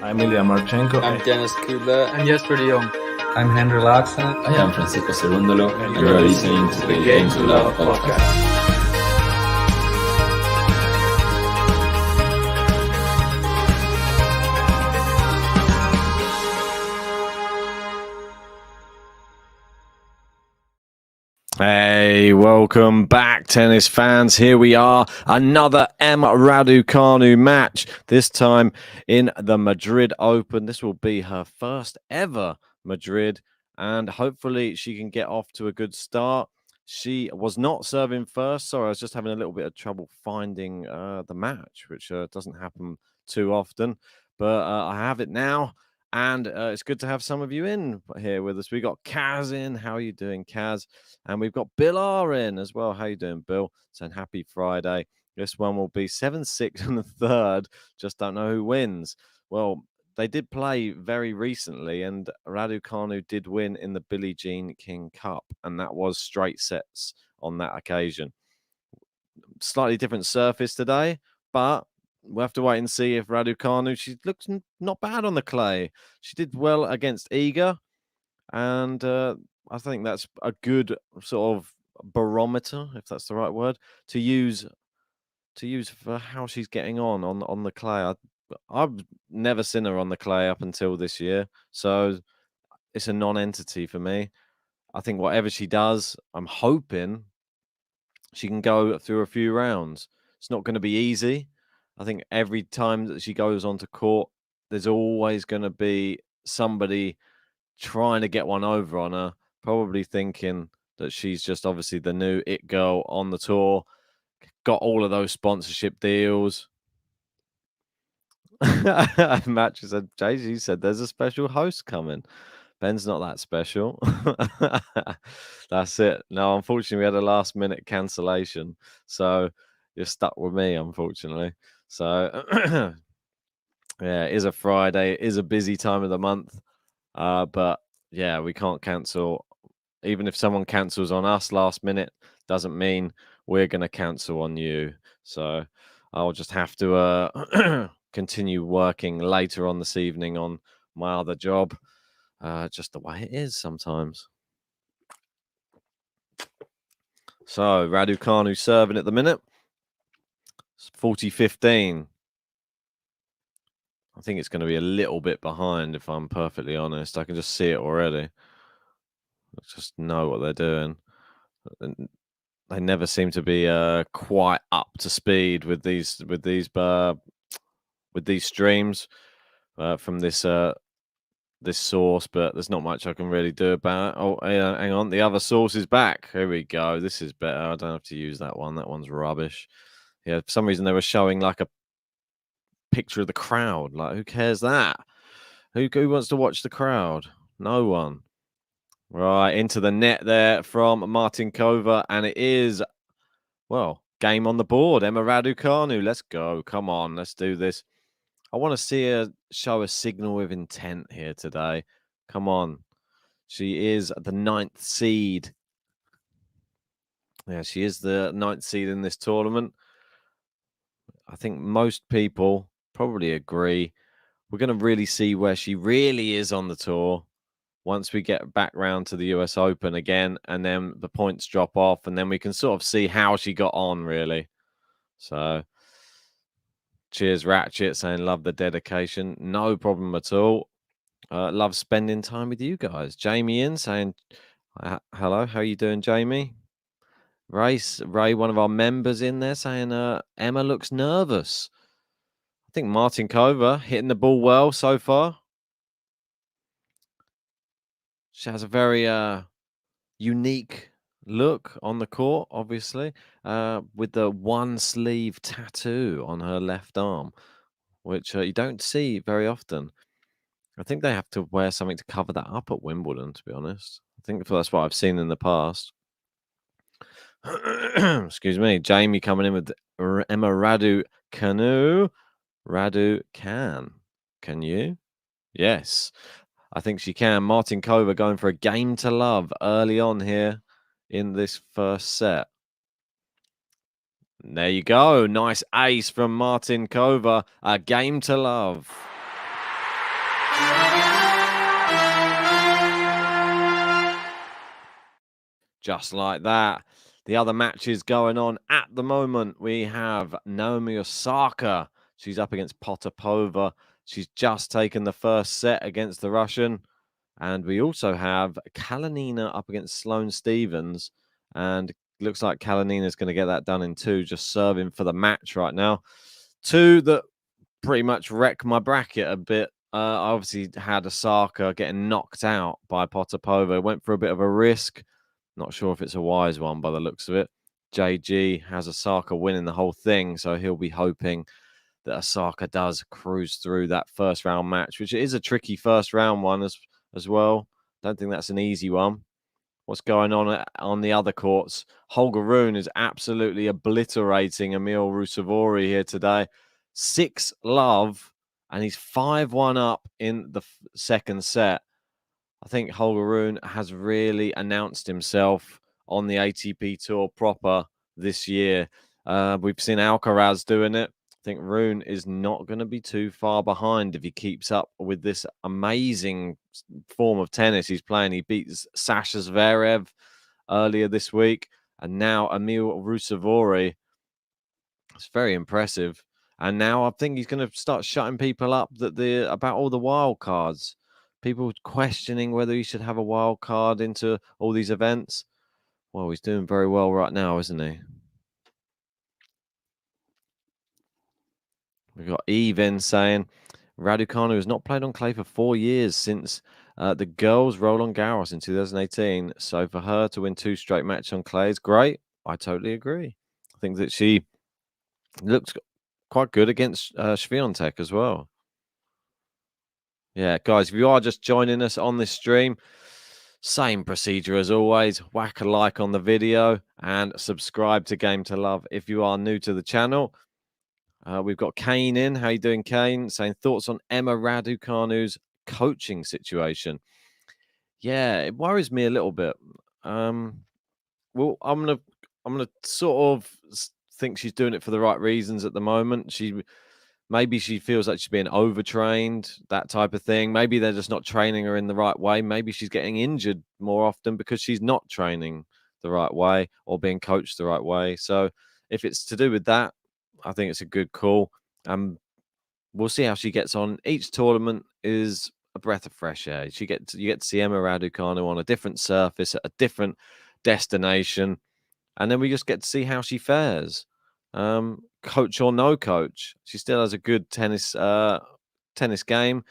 I'm Ilya Marchenko. I'm Dennis Kudla. I'm Jesper de Jong. I'm Henry Laaksonen. I am Francisco Cerundolo, and you are listening to the Game to Love podcast. Hey, welcome back, tennis fans. Here we are, another RADUCANU match, this time in the Madrid Open. This will be her first ever Madrid, and hopefully she can get off to a good start. She was not serving first. Sorry, I was just having a little bit of trouble finding the match, which doesn't happen too often, but I have it now. And it's good to have some of you in here with us. We got Kaz in. How are you doing, Kaz? And we've got Bill R in as well. How you doing, Bill? Saying happy Friday. This one will be 7-6 in the third. Just don't know who wins. Well, they did play very recently, and RADUCANU did win in the Billie Jean King Cup, and that was straight sets on that occasion. Slightly different surface today, but we'll have to wait and see if RADUCANU, she looks not bad on the clay. She did well against Iga, and I think that's a good sort of barometer, if that's the right word, to use for how she's getting on the clay. I've never seen her on the clay up until this year, so it's a non-entity for me. I think whatever she does, I'm hoping she can go through a few rounds. It's not going to be easy. I think every time that she goes onto court, there's always going to be somebody trying to get one over on her, probably thinking that she's just obviously the new it girl on the tour, got all of those sponsorship deals. Match said, Jay-Z said there's a special host coming. Ben's not that special. That's it. No, unfortunately, we had a last minute cancellation. So you're stuck with me, unfortunately. So, yeah, it is a Friday. It is a busy time of the month. But, yeah, we can't cancel. Even if someone cancels on us last minute, doesn't mean we're going to cancel on you. So I'll just have to continue working later on this evening on my other job. Just the way it is sometimes. So, RADUCANU serving at the minute. It's 40-15. I think it's going to be a little bit behind, if I'm perfectly honest. I can just see it already. I just know what they're doing. They never seem to be quite up to speed with these streams from this source, but there's not much I can really do about it. Oh, hang on. The other source is back. Here we go. This is better. I don't have to use that one. That one's rubbish. Yeah, for some reason they were showing like a picture of the crowd. Like, who cares that? Who wants to watch the crowd? No one. Right, into the net there from Martincova, and it is, well, game on the board. RADUCANU, let's go. Come on, let's do this. I want to see her show a signal with intent here today. Come on. She is the 9th seed. Yeah, she is the 9th seed in this tournament. I think most people probably agree. We're going to really see where she really is on the tour once we get back round to the US Open again, and then the points drop off, and then we can sort of see how she got on, really. So, cheers, Ratchet, saying love the dedication. No problem at all. Love spending time with you guys. Jamie in saying, hello, how are you doing, Jamie? Ray, one of our members in there saying, Emma looks nervous. I think Martincova hitting the ball well so far. She has a very unique look on the court, obviously, with the one sleeve tattoo on her left arm, which you don't see very often. I think they have to wear something to cover that up at Wimbledon, to be honest. I think that's what I've seen in the past. Excuse me. Jamie coming in with RADUCANU. RADUCAN. Can you? Yes. I think she can. Martincova going for a game to love early on here in this first set. There you go. Nice ace from Martincova. A game to love. just like that. The other matches going on at the moment, we have Naomi Osaka. She's up against Potapova. She's just taken the first set against the Russian. And we also have Kalinina up against Sloane Stephens. And looks like Kalinina's going to get that done in 2, just serving for the match right now. 2 that pretty much wreck my bracket a bit. I obviously had Osaka getting knocked out by Potapova. Went for a bit of a risk. Not sure if it's a wise one by the looks of it. JG has Osaka winning the whole thing, so he'll be hoping that Osaka does cruise through that first round match, which is a tricky first round one as well. Don't think that's an easy one. What's going on the other courts? Holger Rune is absolutely obliterating Emil Rusevori here today. 6-love, and he's 5-1 up in the second set. I think Holger Rune has really announced himself on the ATP Tour proper this year. We've seen Alcaraz doing it. I think Rune is not going to be too far behind if he keeps up with this amazing form of tennis he's playing. He beat Sasha Zverev earlier this week, and now Emil Rusevori. It's very impressive. And now I think he's going to start shutting people up about all the wild cards. People questioning whether he should have a wild card into all these events. Well, he's doing very well right now, isn't he? We've got Even saying Raducanu has not played on clay for 4 years since the girls' Roland Garros in 2018. So for her to win 2 straight matches on clay is great. I totally agree. I think that she looks quite good against Swiatek as well. Yeah, guys, if you are just joining us on this stream, same procedure as always. Whack a like on the video and subscribe to Game to Love if you are new to the channel. We've got Kane in. How you doing, Kane? Saying thoughts on Emma Raducanu's coaching situation. Yeah, it worries me a little bit. Well, I'm gonna sort of think she's doing it for the right reasons at the moment. Maybe she feels like she's being overtrained, that type of thing. Maybe they're just not training her in the right way. Maybe she's getting injured more often because she's not training the right way or being coached the right way. So if it's to do with that, I think it's a good call. We'll see how she gets on. Each tournament is a breath of fresh air. You get to see Emma Raducanu on a different surface at a different destination, and then we just get to see how she fares. Coach or no coach, she still has a good tennis game.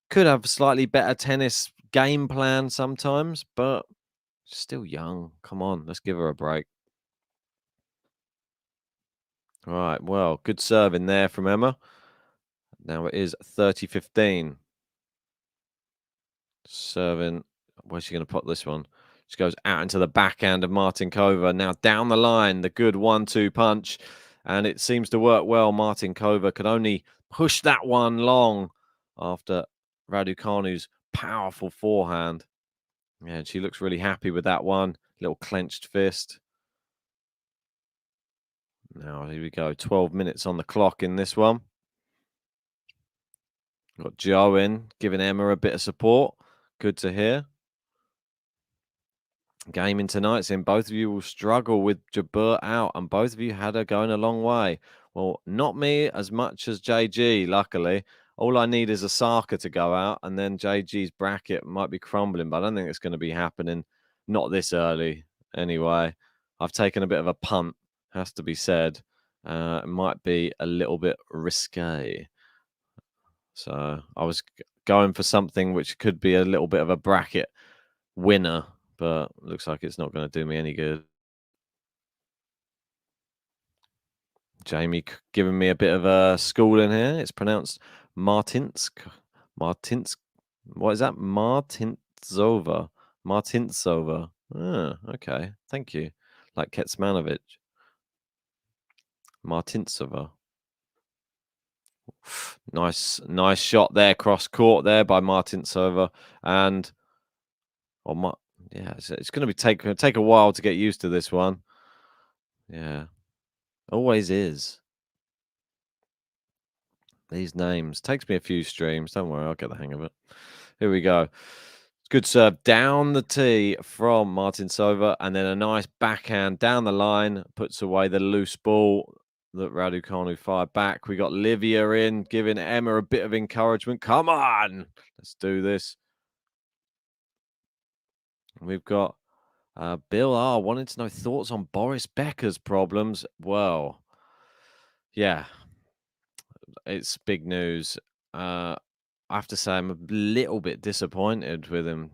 Could have a slightly better tennis game plan sometimes, but she's still young. Come on, let's give her a break. All right, well, good serve in there from Emma. Now it is 30-15. Serving. Where's she going to put this one? She goes out into the backhand of Martincova. Now down the line, the good 1-2 punch. And it seems to work well. Martincova could only push that one long after Raducanu's powerful forehand. Yeah, she looks really happy with that one. Little clenched fist. Now, here we go. 12 minutes on the clock in this one. Got Joe in, giving Emma a bit of support. Good to hear. Gaming tonight, saying both of you will struggle with Jabeur out, and both of you had her going a long way. Well, not me as much as JG, luckily. All I need is Osaka to go out, and then JG's bracket might be crumbling, but I don't think it's going to be happening. Not this early, anyway. I've taken a bit of a punt, has to be said. It might be a little bit risque. So I was going for something which could be a little bit of a bracket winner, but looks like it's not going to do me any good. Jamie giving me a bit of a schooling here. It's pronounced Martinsk. What is that? Martintsova. Okay. Thank you. Like Ketsmanovic. Martintsova. Nice shot there, cross court there by Martintsova. And yeah, it's going to take a while to get used to this one. Yeah, always is. These names takes me a few streams. Don't worry, I'll get the hang of it. Here we go. Good serve down the tee from Martincova, and then a nice backhand down the line, puts away the loose ball that Raducanu fired back. We got Livia in, giving Emma a bit of encouragement. Come on, let's do this. We've got Bill R wanting to know thoughts on Boris Becker's problems. Well, yeah, it's big news. I have to say, I'm a little bit disappointed with him.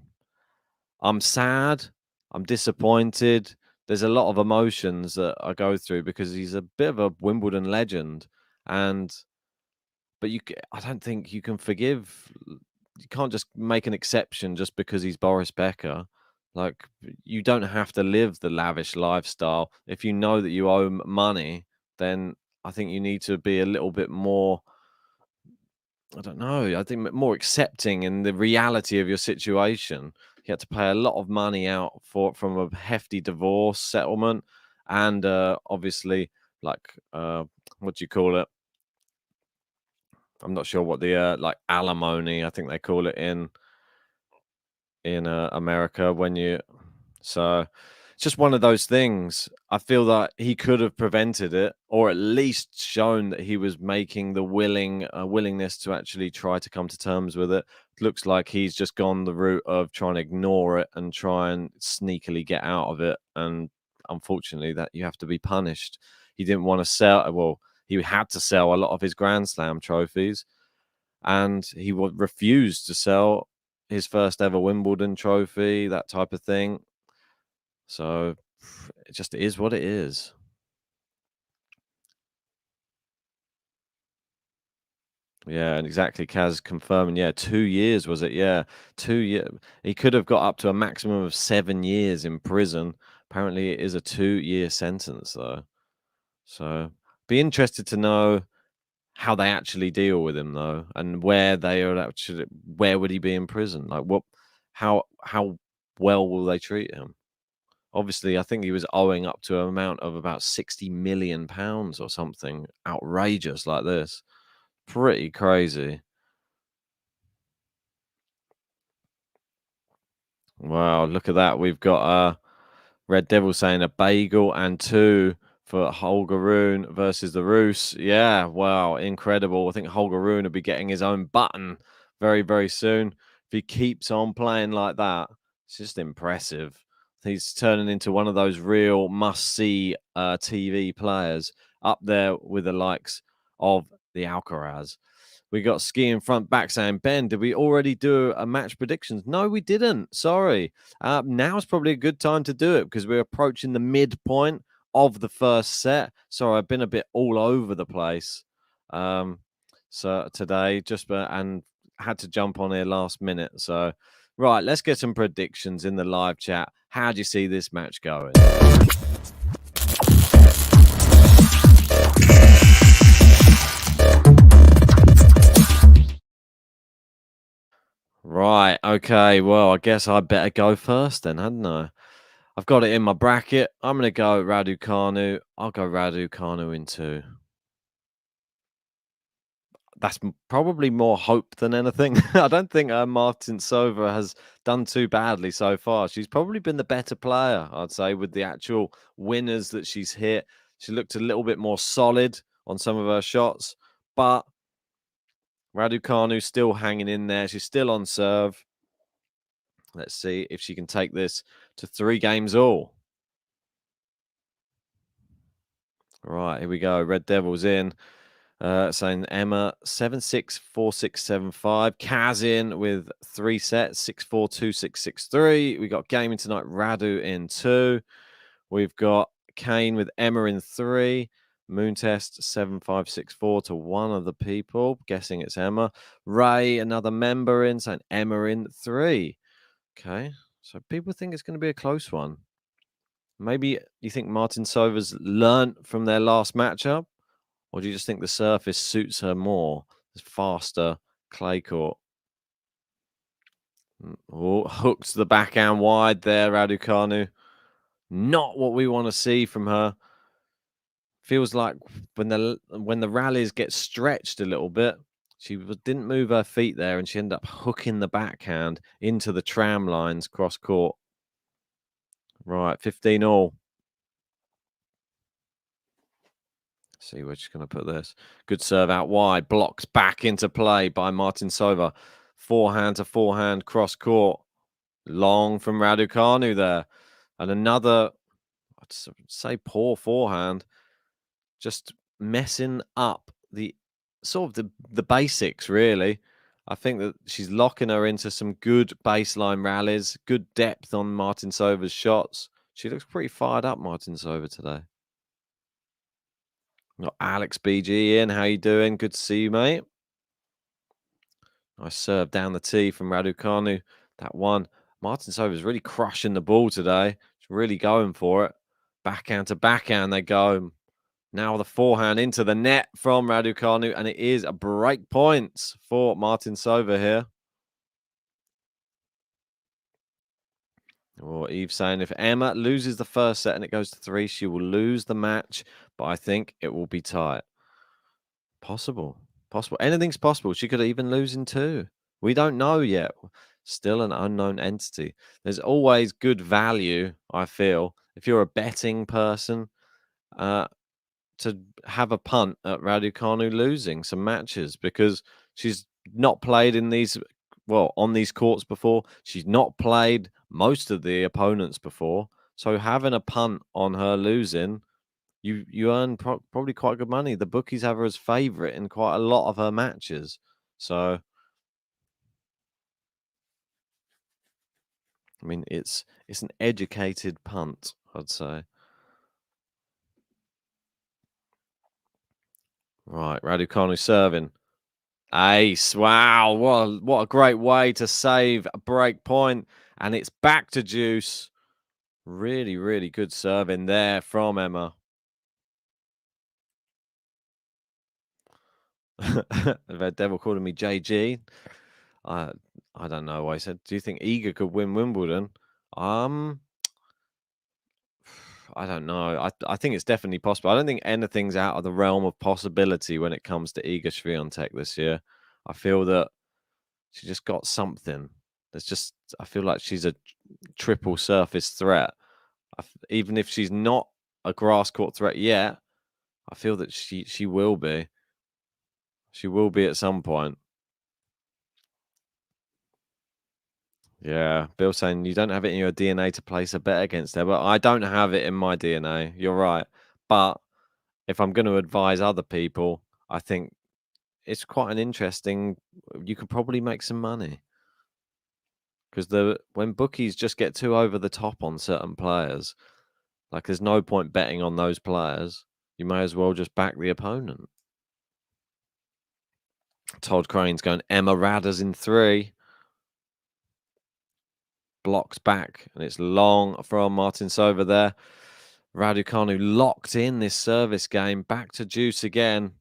I'm sad. I'm disappointed. There's a lot of emotions that I go through because he's a bit of a Wimbledon legend, and but I don't think you can forgive. You can't just make an exception just because he's Boris Becker. Like you don't have to live the lavish lifestyle. If you know that you owe money, then I think you need to be a little bit more. I don't know. I think more accepting in the reality of your situation. You had to pay a lot of money out from a hefty divorce settlement, and obviously, like what do you call it? I'm not sure what the like alimony. I think they call it in America when you. So it's just one of those things. I feel that he could have prevented it, or at least shown that he was making the willingness to actually try to come to terms with it. Looks like he's just gone the route of trying to ignore it and try and sneakily get out of it. And unfortunately, that you have to be punished. He didn't want to sell. Well, he had to sell a lot of his Grand Slam trophies, and he refused to sell his first ever Wimbledon trophy, that type of thing. So it just is what it is. Yeah, and exactly. Kaz confirming. Yeah, 2 years was it? Yeah, 2 year. He could have got up to a maximum of 7 years in prison. Apparently, it is a 2 year sentence though. So be interested to know how they actually deal with him though, and where they are actually. Where would he be in prison? Like what? How well will they treat him? Obviously, I think he was owing up to an amount of about £60 million or something outrageous like this. Pretty crazy. Wow, look at that. We've got Red Devil saying a bagel and two for Holger Rune versus the Roos. Yeah, wow, incredible. I think Holger Rune will be getting his own button very, very soon. If he keeps on playing like that, it's just impressive. He's turning into one of those real must-see TV players up there with the likes of the Alcaraz. We got Ski in front back saying, Ben, did we already do a match predictions? No, we didn't. Sorry. Now's probably a good time to do it because we're approaching the midpoint of the first set. Sorry, I've been a bit all over the place. So today, and had to jump on here last minute. So, right, let's get some predictions in the live chat. How do you see this match going? Right. Okay. Well, I guess I better go first then, hadn't I? I've got it in my bracket. I'm going to go Raducanu. I'll go Raducanu in two. That's probably more hope than anything. I don't think Martincova has done too badly so far. She's probably been the better player, I'd say, with the actual winners that she's hit. She looked a little bit more solid on some of her shots, but Raducanu's still hanging in there. She's still on serve. Let's see if she can take this to 3 games all. Right, here we go. Red Devils in. Saying Emma 7-6, 4-6, 7-5. Kaz in with 3 sets, 6-4, 2-6, 6-3. We got gaming tonight. Radu in 2. We've got Kane with Emma in 3. Moon test 7-5-6-4 to one of the people. Guessing it's Emma. Ray, another member in, saying Emma in 3. Okay, so people think it's going to be a close one. Maybe you think Martincova's learnt from their last matchup? Or do you just think the surface suits her more? It's faster clay court. Oh, hooked the backhand wide there, Raducanu. Not what we want to see from her. Feels like when the rallies get stretched a little bit, didn't move her feet there, and she ended up hooking the backhand into the tram lines cross court. Right, 15 all. See where she's going to put this. Good serve out wide. Blocks back into play by Martincova. Forehand to forehand cross court. Long from Raducanu there. And another, I'd say, poor forehand. Just messing up the sort of the basics, really. I think that she's locking her into some good baseline rallies, good depth on Martincova's shots. She looks pretty fired up, Martincova, today. Got Alex BG in. How you doing? Good to see you, mate. Nice serve down the tee from Raducanu. That one. Martincova's really crushing the ball today. She's really going for it. Backhand to backhand they go. Now the forehand into the net from Raducanu, and it is a break points for Martincova here. Well, Eve's saying if Emma loses the first set and it goes to 3, she will lose the match, but I think it will be tight. Possible. Anything's possible. She could even lose in 2. We don't know yet. Still an unknown entity. There's always good value, I feel, if you're a betting person, to have a punt at Raducanu losing some matches, because she's not played in these, on these courts before. She's not played most of the opponents before. So having a punt on her losing, you earn probably quite good money. The bookies have her as favorite in quite a lot of her matches. So, I mean, it's an educated punt, I'd say. Right, Raducanu serving. Ace. Wow, what a great way to save a break point. And it's back to Juice. Really, really good serving there from Emma. The devil calling me JG. I don't know. I said, do you think Iga could win Wimbledon? I don't know. I think it's definitely possible. I don't think anything's out of the realm of possibility when it comes to Iga Swiatek this year. I feel that she just got something. I feel like she's a triple surface threat. Even if she's not a grass court threat yet, I feel that she will be. She will be at some point. Yeah, Bill saying you don't have it in your DNA to place a bet against her, but I don't have it in my DNA. You're right. But if I'm going to advise other people, I think it's quite an interesting. You could probably make some money, because when bookies just get too over the top on certain players, like there's no point betting on those players. You may as well just back the opponent. Todd Crane's going Emma Radas in 3. Blocks back, and it's long from Martincova there. Raducanu locked in this service game. Back to Juice again.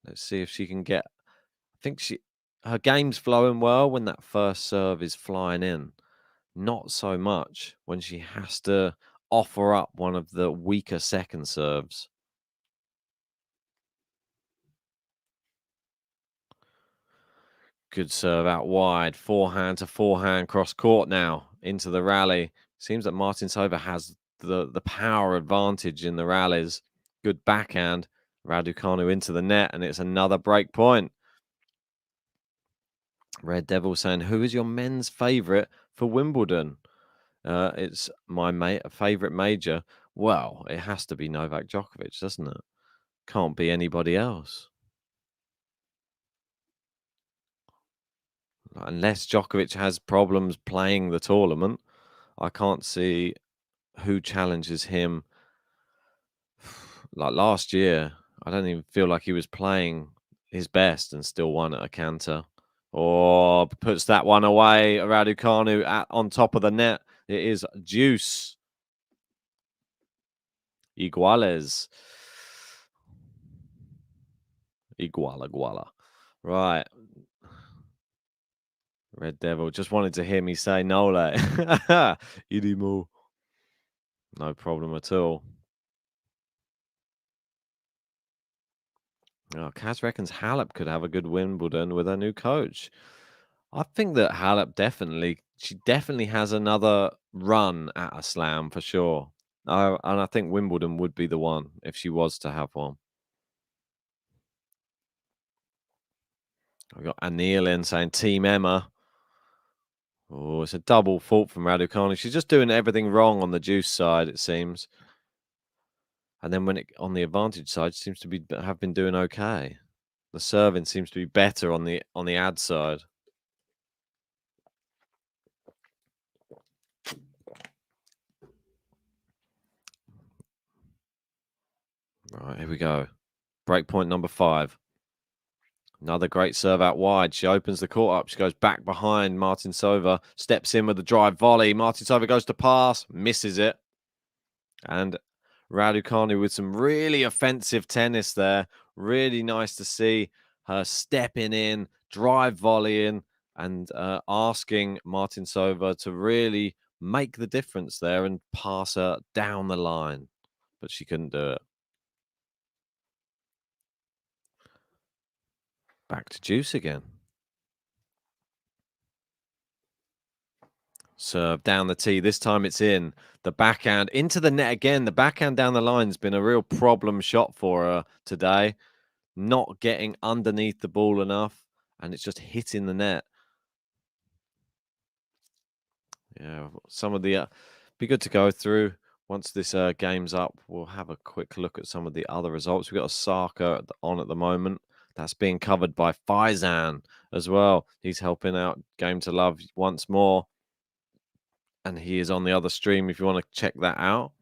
Let's see if she can get. I think her game's flowing well when that first serve is flying in. Not so much when she has to offer up one of the weaker second serves. Good serve out wide. Forehand to forehand cross court now into the rally. Seems that Martincova has the power advantage in the rallies. Good backhand. Raducanu into the net, and it's another break point. Red Devil saying, who is your men's favourite for Wimbledon? It's my favourite major. Well, it has to be Novak Djokovic, doesn't it? Can't be anybody else. Unless Djokovic has problems playing the tournament, I can't see who challenges him. Like last year, I don't even feel like he was playing his best and still won at a canter. Or puts that one away. Raducanu on top of the net. It is Juice. Iguales. Iguala. Right. Red Devil just wanted to hear me say Nole. Idimu. No problem at all. Oh, Kaz reckons Halep could have a good Wimbledon with her new coach. I think that Halep she definitely has another run at a slam for sure. And I think Wimbledon would be the one if she was to have one. I've got Anil in saying Team Emma. Oh, it's a double fault from Raducanu. She's just doing everything wrong on the juice side, it seems. And then on the advantage side, she seems to have been doing okay. The serving seems to be better on the ad side. Right, here we go. Break point number 5. Another great serve out wide. She opens the court up. She goes back behind Martincova. Steps in with the drive volley. Martincova goes to pass. Misses it. And Raducanu with some really offensive tennis there. Really nice to see her stepping in, drive volleying, and asking Martincova to really make the difference there and pass her down the line. But she couldn't do it. Back to juice again. Serve down the tee. This time it's in. The backhand into the net again. The backhand down the line has been a real problem shot for her today. Not getting underneath the ball enough. And it's just hitting the net. Yeah, some of the... be good to go through. Once this game's up, we'll have a quick look at some of the other results. We've got Osaka on at the moment. That's being covered by Faizan as well. He's helping out Game to Love once more. And he is on the other stream if you want to check that out.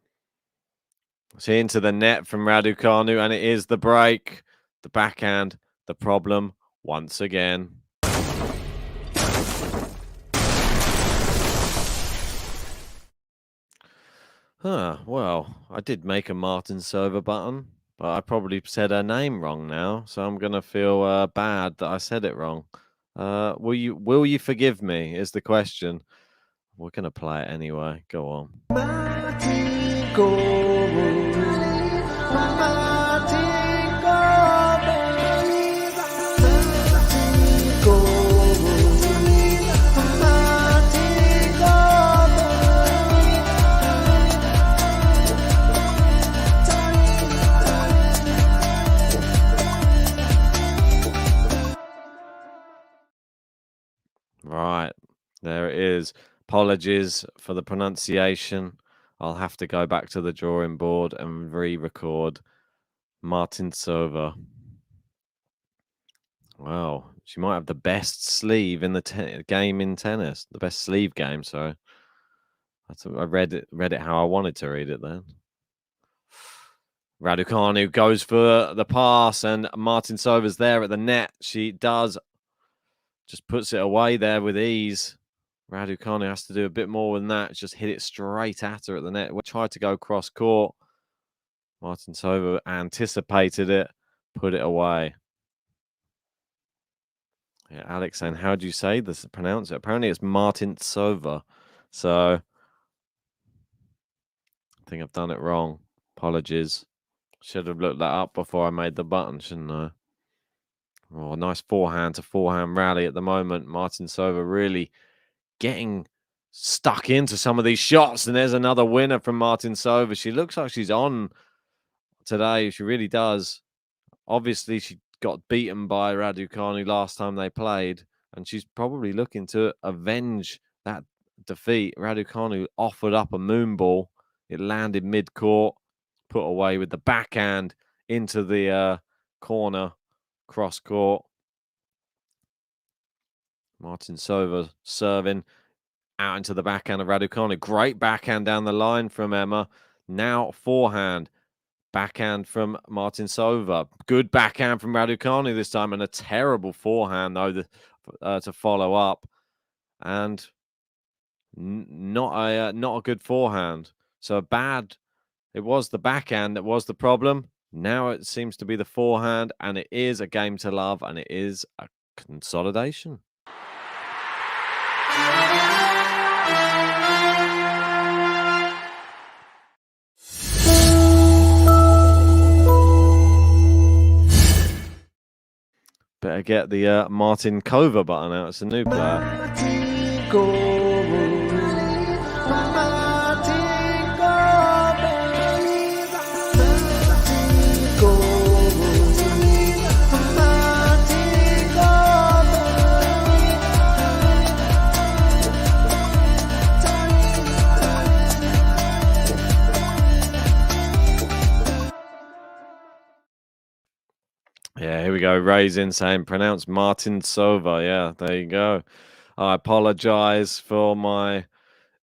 See, into the net from Raducanu, and it is the break. The backhand, the problem once again. Well, I did make a Martincova button, but I probably said her name wrong now, so I'm going to feel bad that I said it wrong. Will you forgive me is the question. We're going to play it anyway. Go on. Right, there it is. Apologies for the pronunciation. I'll have to go back to the drawing board and re-record Martincova. Wow, she might have the best sleeve in the game in tennis. The best sleeve game, so I read it how I wanted to read it then. Raducanu goes for the pass, and Martincova's there at the net. She does. Just puts it away there with ease. Raducanu has to do a bit more than that. Just hit it straight at her at the net. We tried to go cross court. Martincova anticipated it, put it away. Yeah, Alex saying, how do you say this? Pronounce it. Apparently it's Martincova. So I think I've done it wrong. Apologies. Should have looked that up before I made the button, shouldn't I? Oh, nice forehand to forehand rally at the moment. Martincova really getting stuck into some of these shots. And there's another winner from Martincova. She looks like she's on today. She really does. Obviously, she got beaten by Raducanu last time they played. And she's probably looking to avenge that defeat. Raducanu offered up a moon ball. It landed mid-court. Put away with the backhand into the corner. Cross court. Martincova serving out into the backhand of Raducanu. Great backhand down the line from Emma. Now forehand. Backhand from Martincova. Good backhand from Raducanu this time, and a terrible forehand though to follow up. And not a good forehand. So bad. It was the backhand that was the problem. Now it seems to be the forehand, and it is a game to love, and it is a consolidation. Better get the Martincova button out. It's a new player. Yeah, here we go. Ray's in saying pronounce Martincova. Yeah, there you go. I apologize for my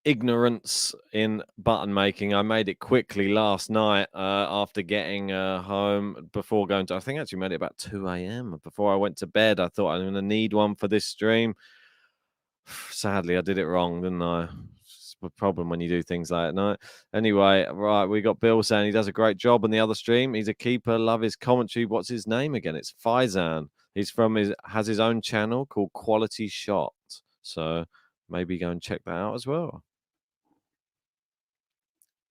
ignorance in button making. I made it quickly last night after getting home before going to, I think I actually made it about 2 a.m. Before I went to bed. I thought I'm going to need one for this stream. Sadly, I did it wrong, didn't I? It's a problem when you do things like that at night. Anyway, right, we got Bill saying he does a great job on the other stream. He's a keeper. Love his commentary. What's his name again? It's Faizan. He's has his own channel called Quality Shot. So maybe go and check that out as well.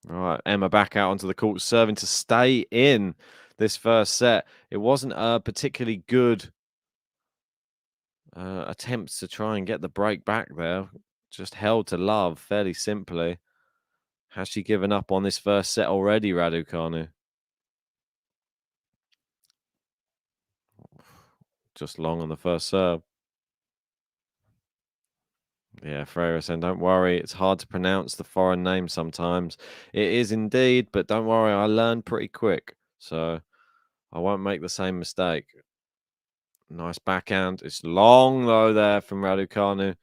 All right, Emma back out onto the court, serving to stay in this first set. It wasn't a particularly good attempts to try and get the break back there. Just held to love fairly simply. Has she given up on this first set already, Raducanu? Just long on the first serve. Yeah, Freire saying, don't worry, it's hard to pronounce the foreign names sometimes. It is indeed, but don't worry, I learned pretty quick, so I won't make the same mistake. Nice backhand. It's long, though, there from Raducanu.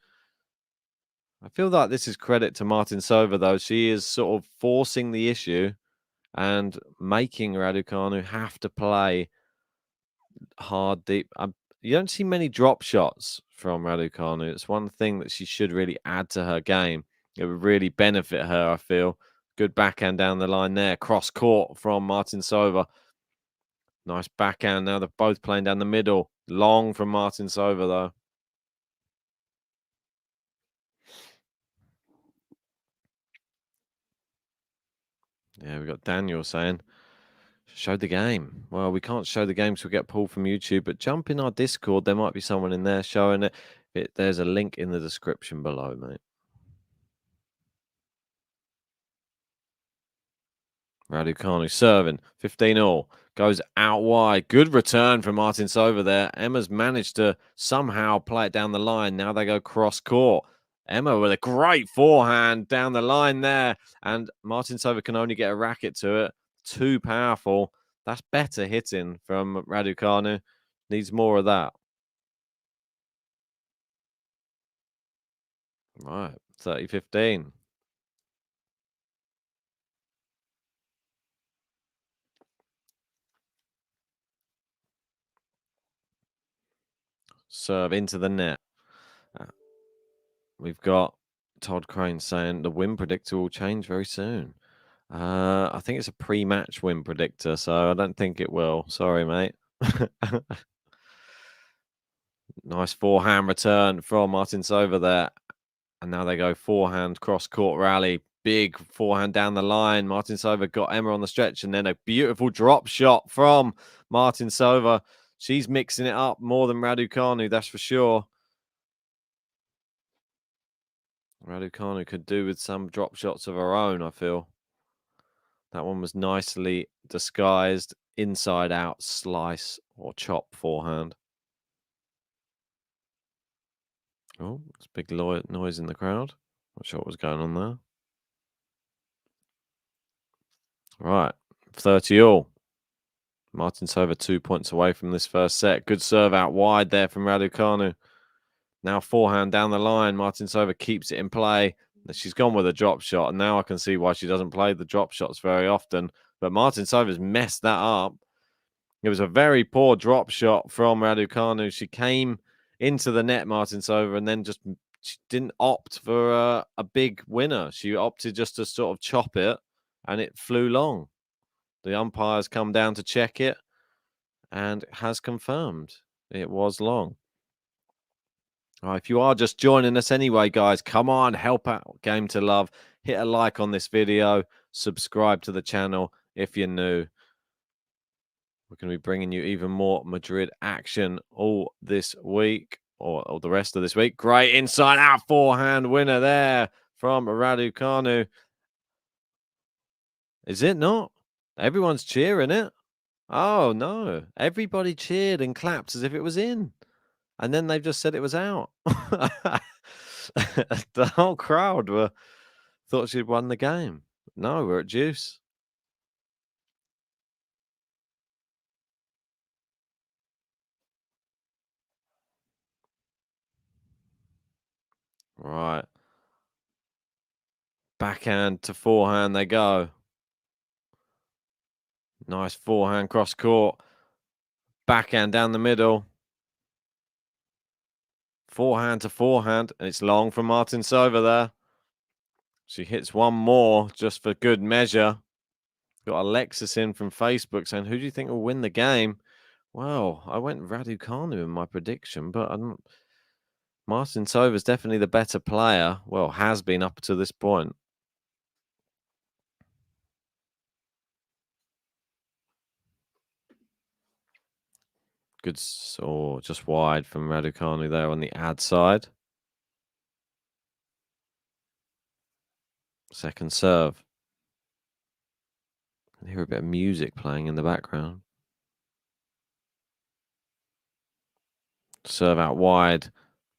I feel like this is credit to Martincova, though. She is sort of forcing the issue and making Raducanu have to play hard, deep. You don't see many drop shots from Raducanu. It's one thing that she should really add to her game. It would really benefit her, I feel. Good backhand down the line there. Cross court from Martincova. Nice backhand. Now they're both playing down the middle. Long from Martincova, though. Yeah, we got Daniel saying, show the game. Well, we can't show the game so we get pulled from YouTube, but jump in our Discord. There might be someone in there showing it. There's a link in the description below, mate. Raducanu serving 15-all, goes out wide. Good return from Martincova there. Emma's managed to somehow play it down the line. Now they go cross court. Emma with a great forehand down the line there, and Martincova can only get a racket to it. Too powerful. That's better hitting from Raducanu. Needs more of that. Right, 30-15. Serve into the net. We've got Todd Crane saying the win predictor will change very soon. I think it's a pre-match win predictor, so I don't think it will. Sorry, mate. Nice forehand return from Martincova there. And now they go forehand cross-court rally. Big forehand down the line. Martincova got Emma on the stretch, and then a beautiful drop shot from Martincova. She's mixing it up more than Raducanu, that's for sure. Raducanu could do with some drop shots of her own, I feel. That one was nicely disguised, inside out slice or chop forehand. Oh, it's a big noise in the crowd. Not sure what was going on there. Right, 30-all. Martincova 2 points away from this first set. Good serve out wide there from Raducanu. Now forehand down the line. Martincova keeps it in play. She's gone with a drop shot, and now I can see why she doesn't play the drop shots very often. But Martincova's messed that up. It was a very poor drop shot from Raducanu. She came into the net, Martincova, and then she didn't opt for a big winner. She opted just to sort of chop it, and it flew long. The umpires come down to check it, and has confirmed it was long. All right, if you are just joining us anyway, guys, come on, help out Game to Love. Hit a like on this video. Subscribe to the channel if you're new. We're going to be bringing you even more Madrid action all this week, or the rest of this week. Great inside out forehand winner there from RADUCANU. Is it not? Everyone's cheering it. Oh, no. Everybody cheered and clapped as if it was in. And then they've just said it was out. The whole crowd thought she'd won the game. No, we're at deuce. Right. Backhand to forehand they go. Nice forehand cross court. Backhand down the middle. Forehand to forehand. And it's long from Martincova there. She hits one more just for good measure. Got Alexis in from Facebook saying, who do you think will win the game? Well, I went RADUCANU in my prediction, but Martincova's definitely the better player. Well, has been up to this point. Good, or just wide from RADUCANU there on the ad side. Second serve. I hear a bit of music playing in the background. Serve out wide.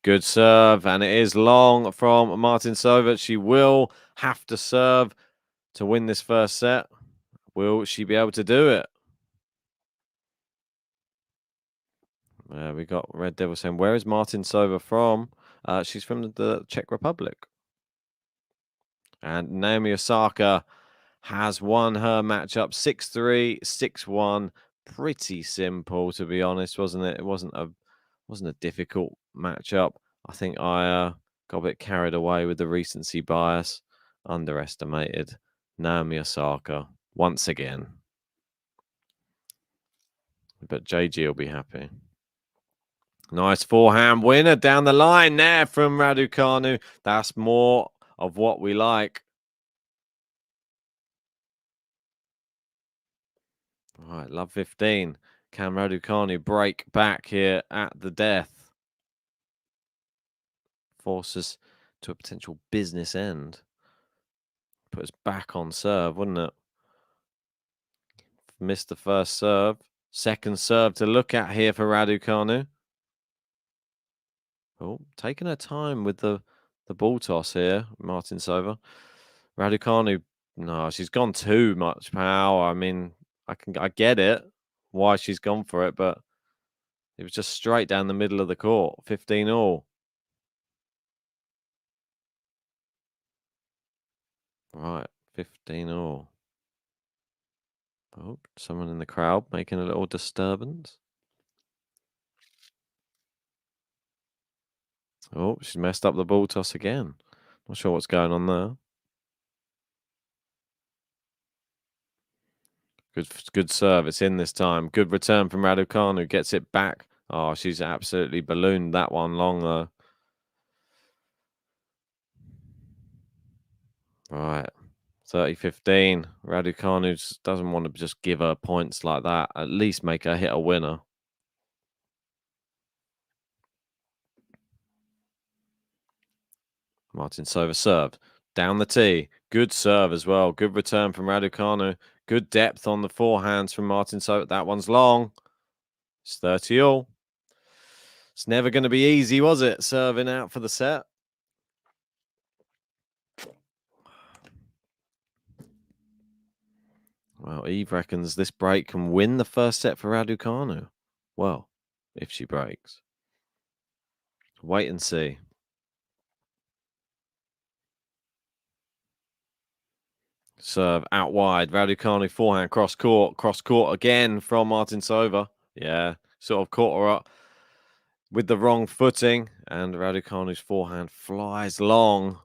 Good serve, and it is long from Martincova. She will have to serve to win this first set. Will she be able to do it? We got Red Devil saying, where is Martincova from? She's from the Czech Republic. And Naomi Osaka has won her matchup 6-3, 6-1. Pretty simple, to be honest, wasn't it? It wasn't a difficult matchup. I think I got a bit carried away with the recency bias, underestimated Naomi Osaka once again. But JG will be happy. Nice forehand winner down the line there from RADUCANU. That's more of what we like. All right, love 15. Can RADUCANU break back here at the death? Force us to a potential business end. Put us back on serve, wouldn't it? Missed the first serve. Second serve to look at here for RADUCANU. Oh, taking her time with the ball toss here, Martincova. RADUCANU, no, she's gone too much power. I mean, I get it, why she's gone for it, but it was just straight down the middle of the court. 15 all. Right, 15 all. Oh, someone in the crowd making a little disturbance. Oh, she's messed up the ball toss again. Not sure what's going on there. Good serve. It's in this time. Good return from RADUCANU. Gets it back. Oh, she's absolutely ballooned that one long, though. Right. 30-15. RADUCANU doesn't want to just give her points like that. At least make her hit a winner. Martincova served. Down the tee. Good serve as well. Good return from RADUCANU. Good depth on the forehands from Martincova. That one's long. It's 30 all. It's never going to be easy, was it? Serving out for the set. Well, Eve reckons this break can win the first set for RADUCANU. Well, if she breaks. Wait and see. Serve out wide. RADUCANU forehand cross court again from Martincova. Yeah, sort of caught her up with the wrong footing, and RADUCANU's forehand flies long.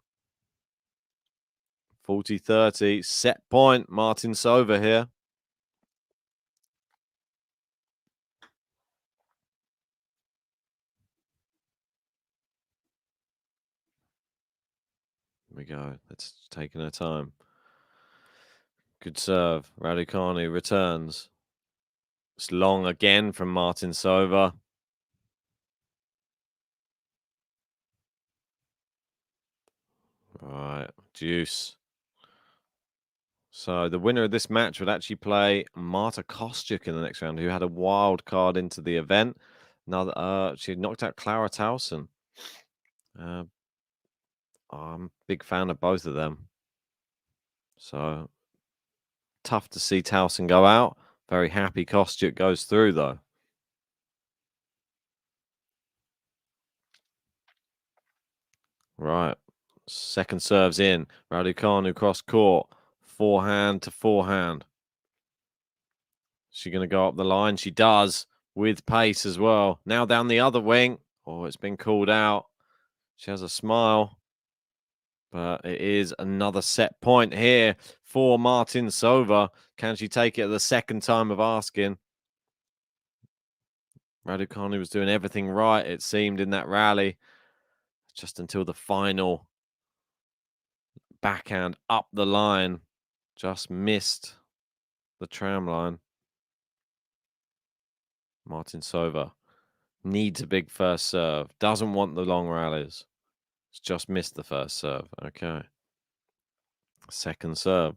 40-30, set point. Martincova here. Here we go. It's taking her time. Good serve. RADUCANU returns. It's long again from Martincova. Right, deuce. So the winner of this match would actually play Marta Kostyuk in the next round, who had a wild card into the event. Now she knocked out Clara Towson. I'm a big fan of both of them. So tough to see Towson go out. Very happy Kostyuk goes through, though. Right. Second serves in. Raducanu cross court. Forehand to forehand. She going to go up the line? She does, with pace as well. Now down the other wing. Oh, it's been called out. She has a smile. But it is another set point here for Martincova. Can she take it the second time of asking? Raducanu was doing everything right, it seemed, in that rally. Just until the final backhand up the line. Just missed the tram line. Martincova needs a big first serve. Doesn't want the long rallies. It's just missed the first serve. Okay. Second serve.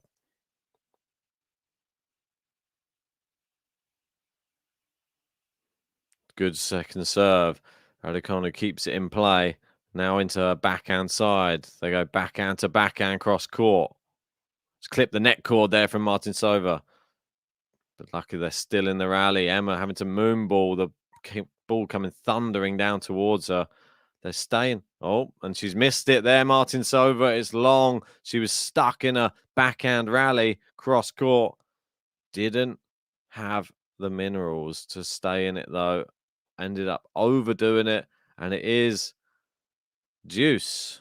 Good second serve. Raducanu keeps it in play. Now into a backhand side. They go backhand to backhand cross court. Just clip the net cord there from Martincova. But lucky they're still in the rally. Emma having to moonball, the ball coming thundering down towards her. They're staying. Oh, and she's missed it there, Martincova. It's long. She was stuck in a backhand rally, cross court. Didn't have the minerals to stay in it, though. Ended up overdoing it, and it is deuce.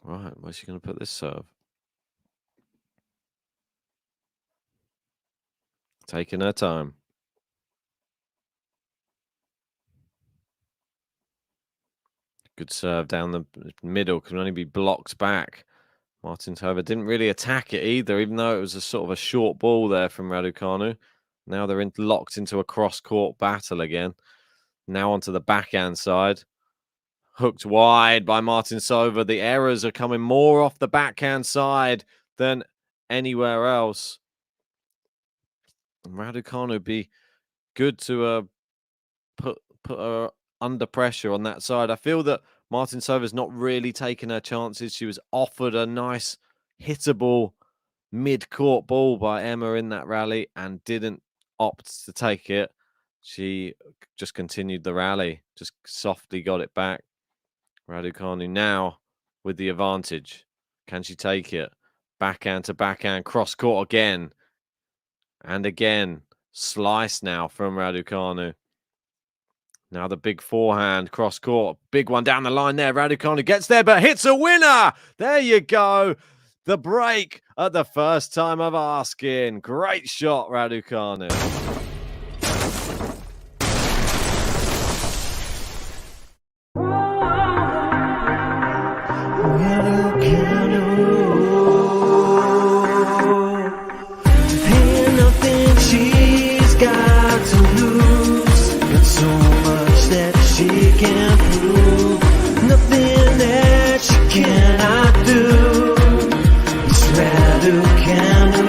Right, where's she going to put this serve? Taking her time. Good serve down the middle, can only be blocked back. Martincova didn't really attack it either, even though it was a sort of a short ball there from Raducanu. Now they're locked into a cross-court battle again. Now onto the backhand side. Hooked wide by Martincova. The errors are coming more off the backhand side than anywhere else. Raducanu would be good to put her under pressure on that side. I feel that Martincova's not really taking her chances. She was offered a nice hittable mid-court ball by Emma in that rally and didn't opt to take it. She just continued the rally, just softly got it back. Raducanu now with the advantage. Can she take it? Backhand to backhand, cross court again. And again, slice now from Raducanu. Now the big forehand, cross court. Big one down the line there. Raducanu gets there, but hits a winner. There you go. The break at the first time of asking. Great shot, Raducanu. Ain't nothing she's got to lose, but so much that she can prove. Nothing that she cannot do. It's RADUCANU.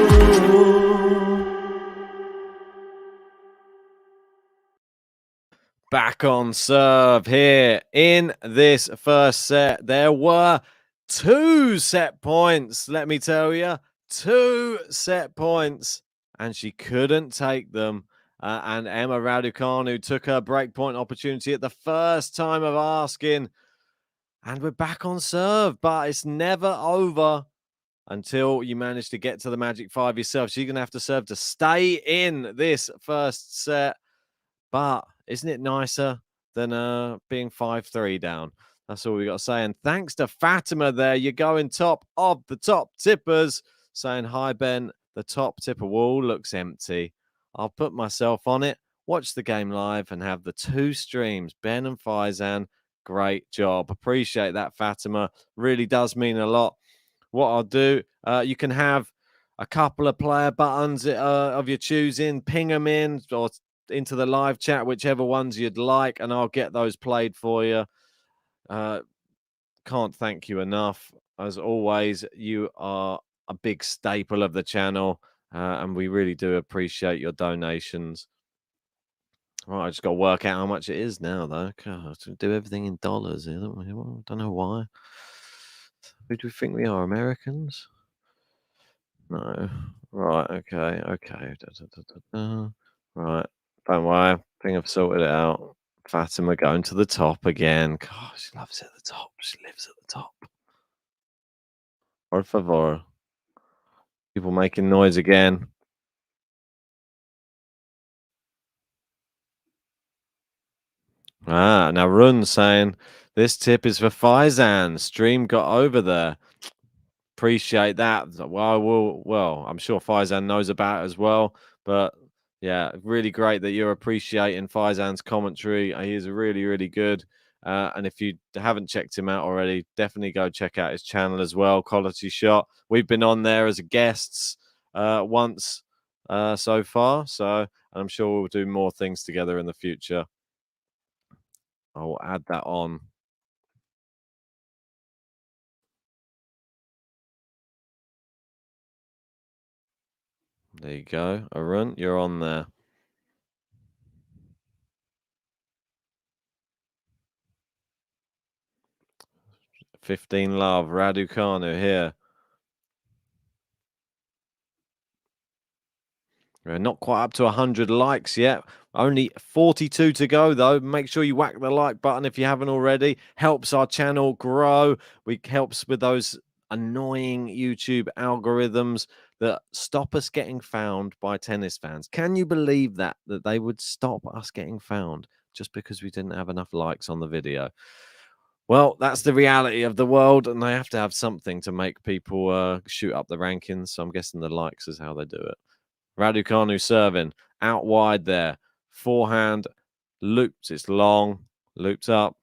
Back on serve here in this first set. There were 2 set points, let me tell you. 2 set points, and she couldn't take them. And Emma Raducanu took her breakpoint opportunity at the first time of asking. And we're back on serve, but it's never over until you manage to get to the Magic 5 yourself. She's going to have to serve to stay in this first set. But isn't it nicer than being 5-3 down? That's all we got to say. And thanks to Fatima there. You're going top of the top tippers. Saying, hi, Ben. The top tipper wall looks empty. I'll put myself on it, watch the game live, and have the 2 streams. Ben and Faizan, great job. Appreciate that, Fatima. Really does mean a lot. what I'll do, you can have a couple of player buttons of your choosing, ping them in or into the live chat, whichever ones you'd like, and I'll get those played for you. Can't thank you enough. As always, you are a big staple of the channel, and we really do appreciate your donations. Right, I just got to work out how much it is now, though. God, to do everything in dollars here, don't we? Well, I don't know why. Who do we think we are, Americans? No. Right, okay. Right, don't worry. I think I've sorted it out. Fatima going to the top again. God, she loves it at the top. She lives at the top. Por favor. People making noise again. Now Run's saying this tip is for Faizan. Stream got over there. Appreciate that. Well, I'm sure Faizan knows about it as well. But yeah, really great that you're appreciating Faizan's commentary. He is really, really good. And if you haven't checked him out already, definitely go check out his channel as well. Quality Shot. We've been on there as guests once so far. So I'm sure we'll do more things together in the future. I will add that on. There you go. Arun, you're on there. $15 love. Raducanu here. We're not quite up to 100 likes yet. Only 42 to go, though. Make sure you whack the like button if you haven't already. Helps our channel grow. Helps with those annoying YouTube algorithms that stop us getting found by tennis fans. Can you believe that they would stop us getting found just because we didn't have enough likes on the video? Well, that's the reality of the world, and they have to have something to make people shoot up the rankings. So I'm guessing the likes is how they do it. Raducanu serving out wide there. Forehand loops. It's long. Looped up.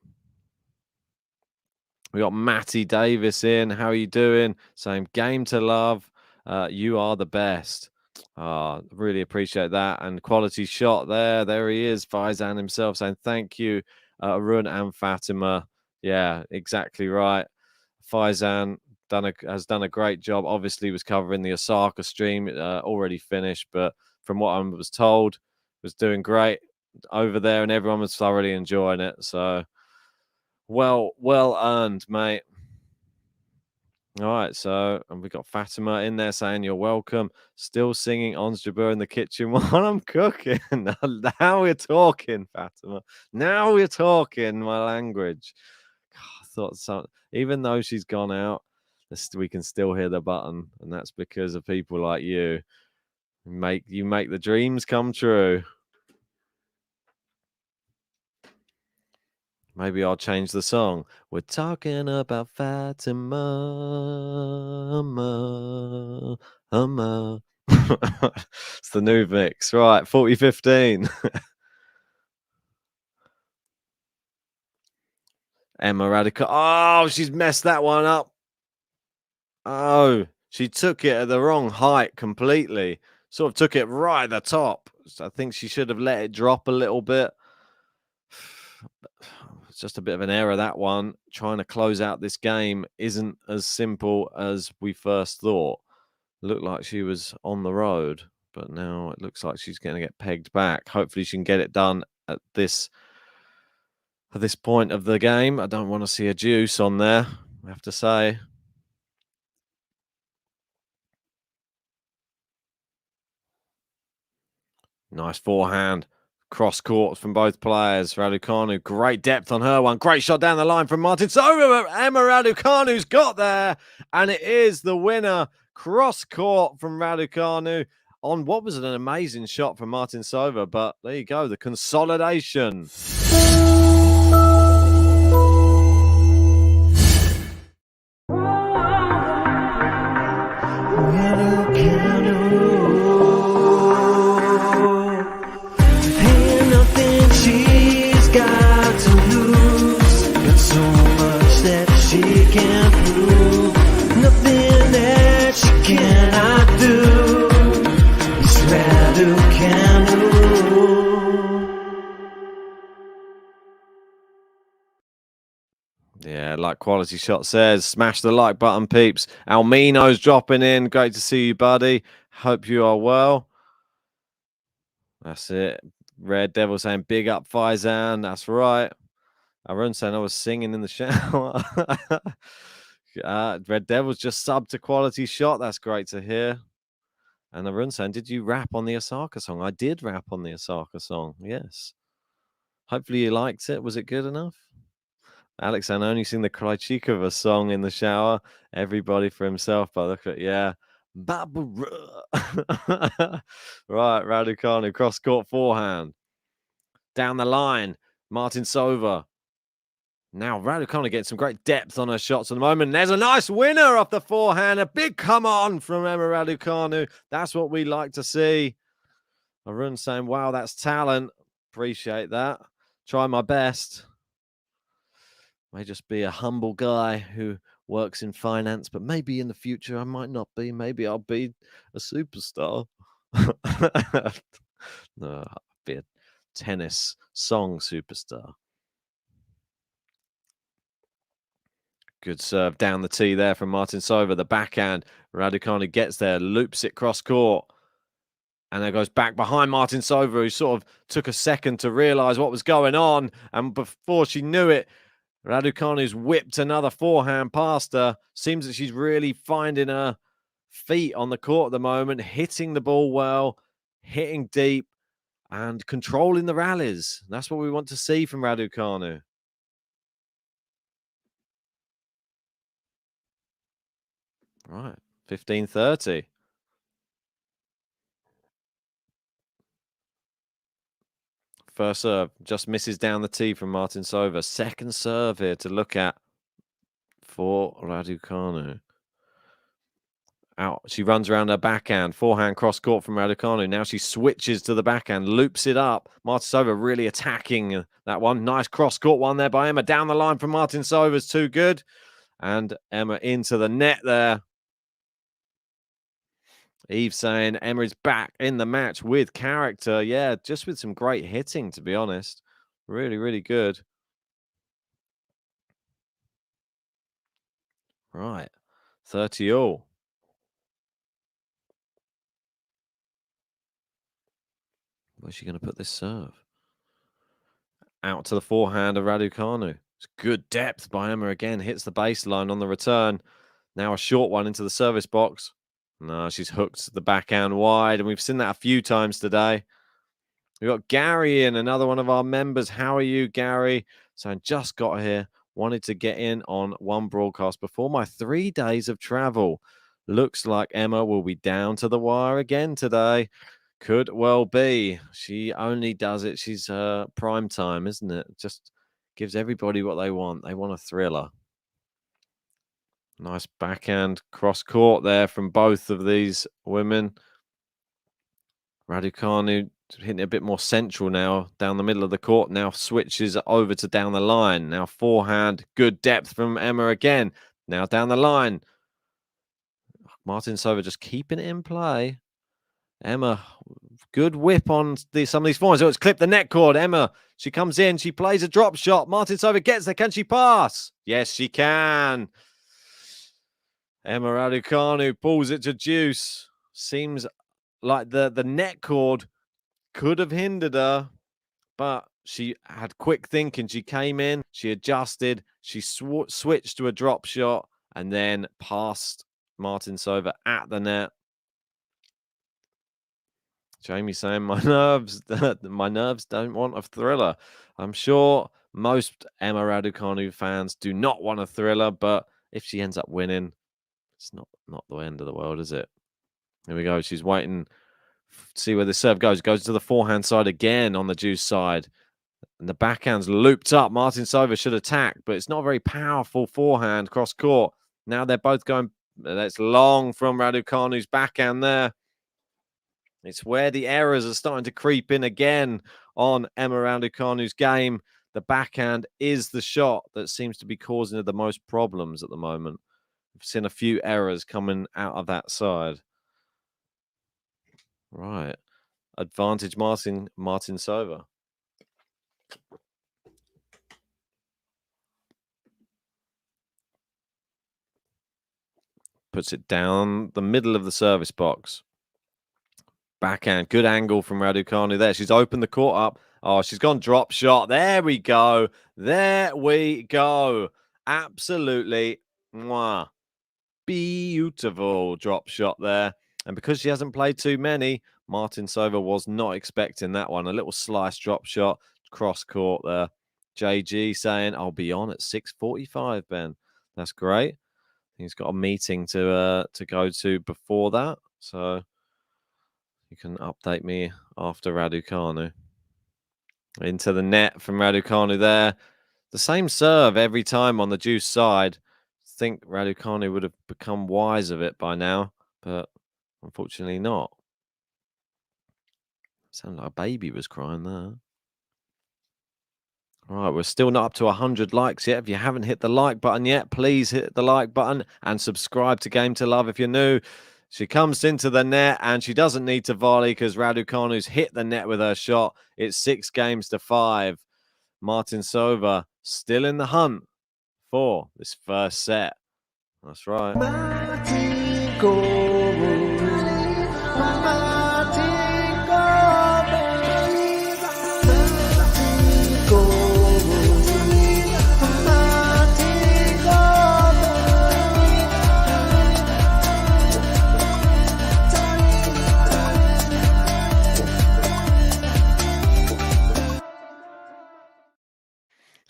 We got Matty Davis in. How are you doing? Saying game to love. You are the best. Really appreciate that. And quality shot there. There he is. Faizan himself saying thank you, Arun and Fatima. Yeah, exactly right. Faizan has done a great job. Obviously, was covering the Osaka stream, already finished, but from what I was told, was doing great over there, and everyone was thoroughly enjoying it. So, well earned, mate. All right, so and we got Fatima in there saying you're welcome. Still singing Ons Jabeur in the kitchen while I'm cooking. Now we're talking, Fatima. Now we're talking my language. God, I thought so. Even though she's gone out, we can still hear the button, and that's because of people like you. You make the dreams come true. Maybe I'll change the song. We're talking about Fatima. It's the new mix. Right, 40-15. Emma Raducanu. Oh, she's messed that one up. Oh, she took it at the wrong height completely. Sort of took it right at the top. I think she should have let it drop a little bit. It's just a bit of an error, that one. Trying to close out this game isn't as simple as we first thought. Looked like she was on the road, but now it looks like she's going to get pegged back. Hopefully she can get it done at this point of the game. I don't want to see a deuce on there, I have to say. Nice forehand. Cross court from both players. Raducanu, great depth on her one. Great shot down the line from Martincova. Emma Raducanu's got there. And it is the winner. Cross court from Raducanu on what was an amazing shot from Martincova. But there you go, the consolidation. She's got to lose, but so much that she can't prove. Nothing Yeah, like Quality Shot says, smash the like button, peeps. Almino's dropping in. Great to see you, buddy. Hope you are well. That's it. Red Devil saying, big up Faizan. That's right. Arun saying I was singing in the shower. Red Devil's just subbed to Quality Shot. That's great to hear. And Arun saying, did you rap on the Osaka song? I did rap on the Osaka song. Yes. Hopefully you liked it. Was it good enough? Alex, I only sing the Krajcikova song in the shower. Everybody for himself. But look at, yeah. Barbara. Right, Raducanu, cross court forehand. Down the line, Martincova. Now Raducanu getting some great depth on her shots at the moment. There's a nice winner off the forehand. A big come on from Emma Raducanu. That's what we like to see. Arun saying, wow, that's talent. Appreciate that. Try my best. May just be a humble guy who works in finance, but maybe in the future I might not be. Maybe I'll be a superstar. No, I'll be a tennis song superstar. Good serve down the tee there from Martincova. The backhand. Raducanu gets there, loops it cross court. And then goes back behind Martincova, who sort of took a second to realize what was going on. And before she knew it, Raducanu's whipped another forehand past her. Seems that she's really finding her feet on the court at the moment, hitting the ball well, hitting deep, and controlling the rallies. That's what we want to see from Raducanu. Right, 15-30. First serve just misses down the tee from Martincova. Second serve here to look at for Raducanu. Out. She runs around her backhand. Forehand cross court from Raducanu. Now she switches to the backhand, loops it up. Martincova really attacking that one. Nice cross court one there by Emma. Down the line from Martincova is too good. And Emma into the net there. Eve saying Emma is back in the match with character. Yeah, just with some great hitting, to be honest. Really, really good. Right. 30 all. Where's she going to put this serve? Out to the forehand of Raducanu. It's good depth by Emma again. Hits the baseline on the return. Now a short one into the service box. No, she's hooked the backhand wide, and we've seen that a few times today. We've got Gary in, another one of our members. How are you, Gary? So I just got here. Wanted to get in on one broadcast before my 3 days of travel. Looks like Emma will be down to the wire again today. Could well be. She only does it. She's prime time, isn't it? Just gives everybody what they want. They want a thriller. Nice backhand cross court there from both of these women. Raducanu hitting a bit more central now, down the middle of the court. Now switches over to down the line. Now forehand, good depth from Emma again. Now down the line. Martincova just keeping it in play. Emma, good whip on some of these forwards. Oh, it's clipped the net cord. Emma, she comes in. She plays a drop shot. Martincova gets there. Can she pass? Yes, she can. Emma Raducanu pulls it to deuce. Seems like the net cord could have hindered her, but she had quick thinking. She came in, she adjusted, she switched to a drop shot, and then passed Martincova at the net. Jamie saying my nerves don't want a thriller. I'm sure most Emma Raducanu fans do not want a thriller, but if she ends up winning, it's not the end of the world, is it? Here we go. She's waiting. See where the serve goes. Goes to the forehand side again on the juice side. And the backhand's looped up. Martincova should attack, but it's not a very powerful forehand cross court. Now they're both going. That's long from Raducanu's backhand there. It's where the errors are starting to creep in again on Emma Raducanu's game. The backhand is the shot that seems to be causing her the most problems at the moment. We've seen a few errors coming out of that side. Right. Advantage Martincova. puts it down the middle of the service box. Backhand, good angle from Raducanu there. She's opened the court up. Oh, she's gone drop shot. There we go. There we go. Absolutely mwah. Beautiful drop shot there. And because she hasn't played too many, Martincova was not expecting that one. A little slice drop shot, cross court there. JG saying, I'll be on at 6:45, Ben. That's great. He's got a meeting to go to before that. So you can update me after Raducanu. Into the net from Raducanu there. The same serve every time on the juice side. I think Raducanu would have become wise of it by now, but unfortunately not. Sounded like a baby was crying there. All right, we're still not up to 100 likes yet. If you haven't hit the like button yet, please hit the like button and subscribe to Game to Love if you're new. She comes into the net and she doesn't need to volley because Raducanu's hit the net with her shot. It's 6-5. Martincova still in the hunt for this first set. That's right.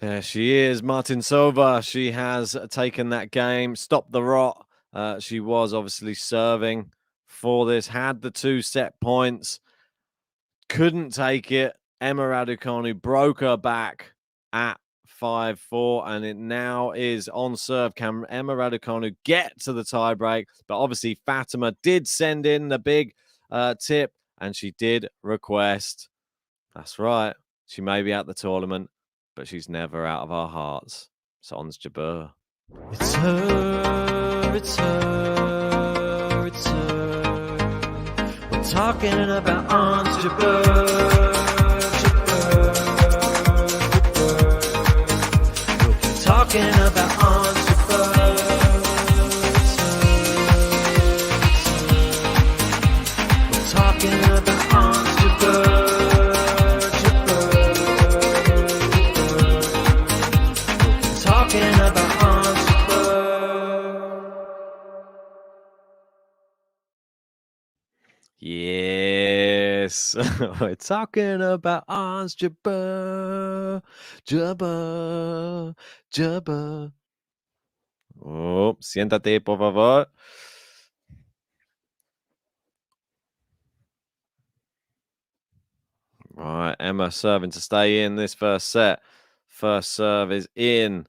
There she is, Martincova. She has taken that game, stopped the rot. She was obviously serving for this, had the 2 set points, couldn't take it. Emma Raducanu broke her back at 5-4, and it now is on serve. Can Emma Raducanu get to the tiebreak? But obviously, Fatima did send in the big tip, and she did request. That's right. She may be at the tournament, but she's never out of our hearts. Sans Jabeur. It's her, it's her, it's her. We're talking about Ons Jabeur, Jabeur, Jabeur. We'll be talking about Ons Jabeur. It's her, it's her. We're talking about Ons Jabeur. Yes, we're talking about Ons Jabeur, Jabeur, Jabeur. Oh, siéntate, por favor. Right, Emma serving to stay in this first set. First serve is in.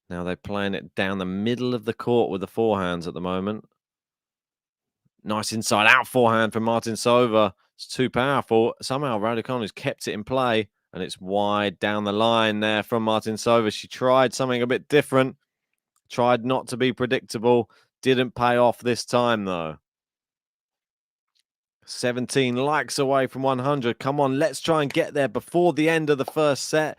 Now they're playing it down the middle of the court with the forehands at the moment. Nice inside out forehand from Martincova. It's too powerful. Somehow Raducanu's kept it in play, and it's wide down the line there from Martincova. She tried something a bit different. Tried not to be predictable. Didn't pay off this time, though. 17 likes away from 100. Come on, let's try and get there before the end of the first set.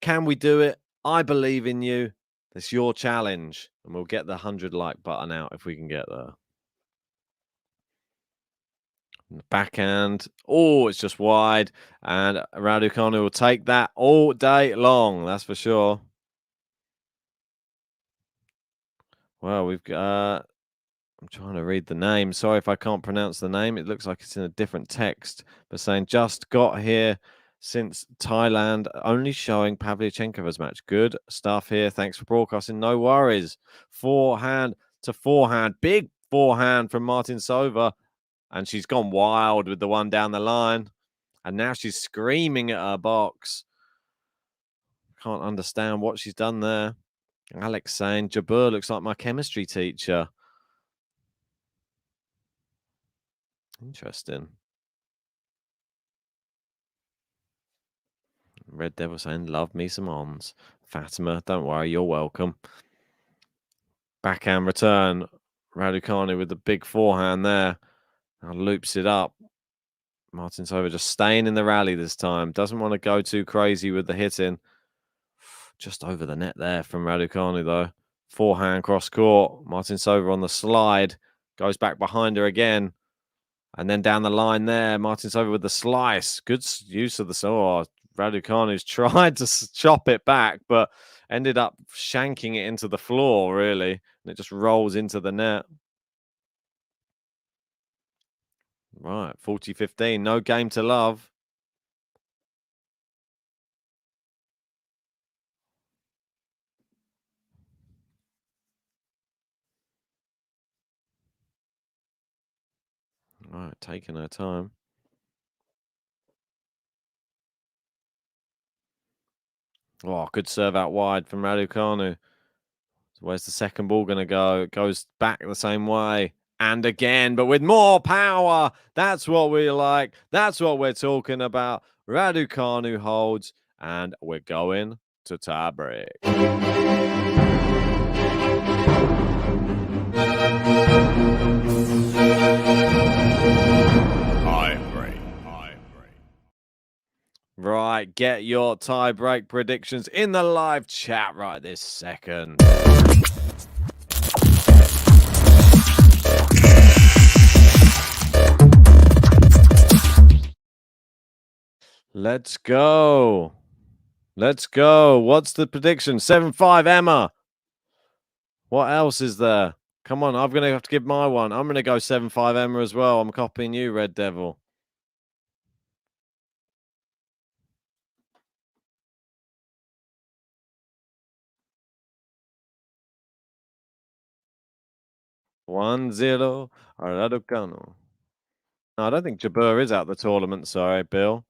Can we do it? I believe in you. It's your challenge, and we'll get the 100 like button out if we can get there. Backhand. Oh, it's just wide. And Raducanu will take that all day long. That's for sure. Well, we've got... I'm trying to read the name. Sorry if I can't pronounce the name. It looks like it's in a different text. But saying, just got here since Thailand. Only showing Pavlyuchenkova's match. Good stuff here. Thanks for broadcasting. No worries. Forehand to forehand. Big forehand from Martincova. And she's gone wild with the one down the line. And now she's screaming at her box. Can't understand what she's done there. Alex saying, Jabeur looks like my chemistry teacher. Interesting. Red Devil saying, love me some ons. Fatima, don't worry, you're welcome. Backhand return. Raducanu with the big forehand there. Now loops it up. Martincova just staying in the rally this time. Doesn't want to go too crazy with the hitting. Just over the net there from Raducanu, though. Forehand cross court. Martincova on the slide. Goes back behind her again. And then down the line there, Martincova with the slice. Good use of the... Oh, Raducanu's tried to chop it back, but ended up shanking it into the floor, really. And it just rolls into the net. Right, 40-15. No game to love. Right, taking her time. Oh, good serve out wide from Raducanu. So where's the second ball going to go? It goes back the same way. And again, but with more power. That's what we like. That's what we're talking about. Raducanu holds, and we're going to tie break. Right, get your tie break predictions in the live chat right this second. Let's go. Let's go. What's the prediction? 7-5, Emma. What else is there? Come on, I'm going to have to give my one. I'm going to go 7-5, Emma, as well. I'm copying you, Red Devil. One zero. RADUCANU. No, I don't think Jabeur is out the tournament. Sorry, Bill.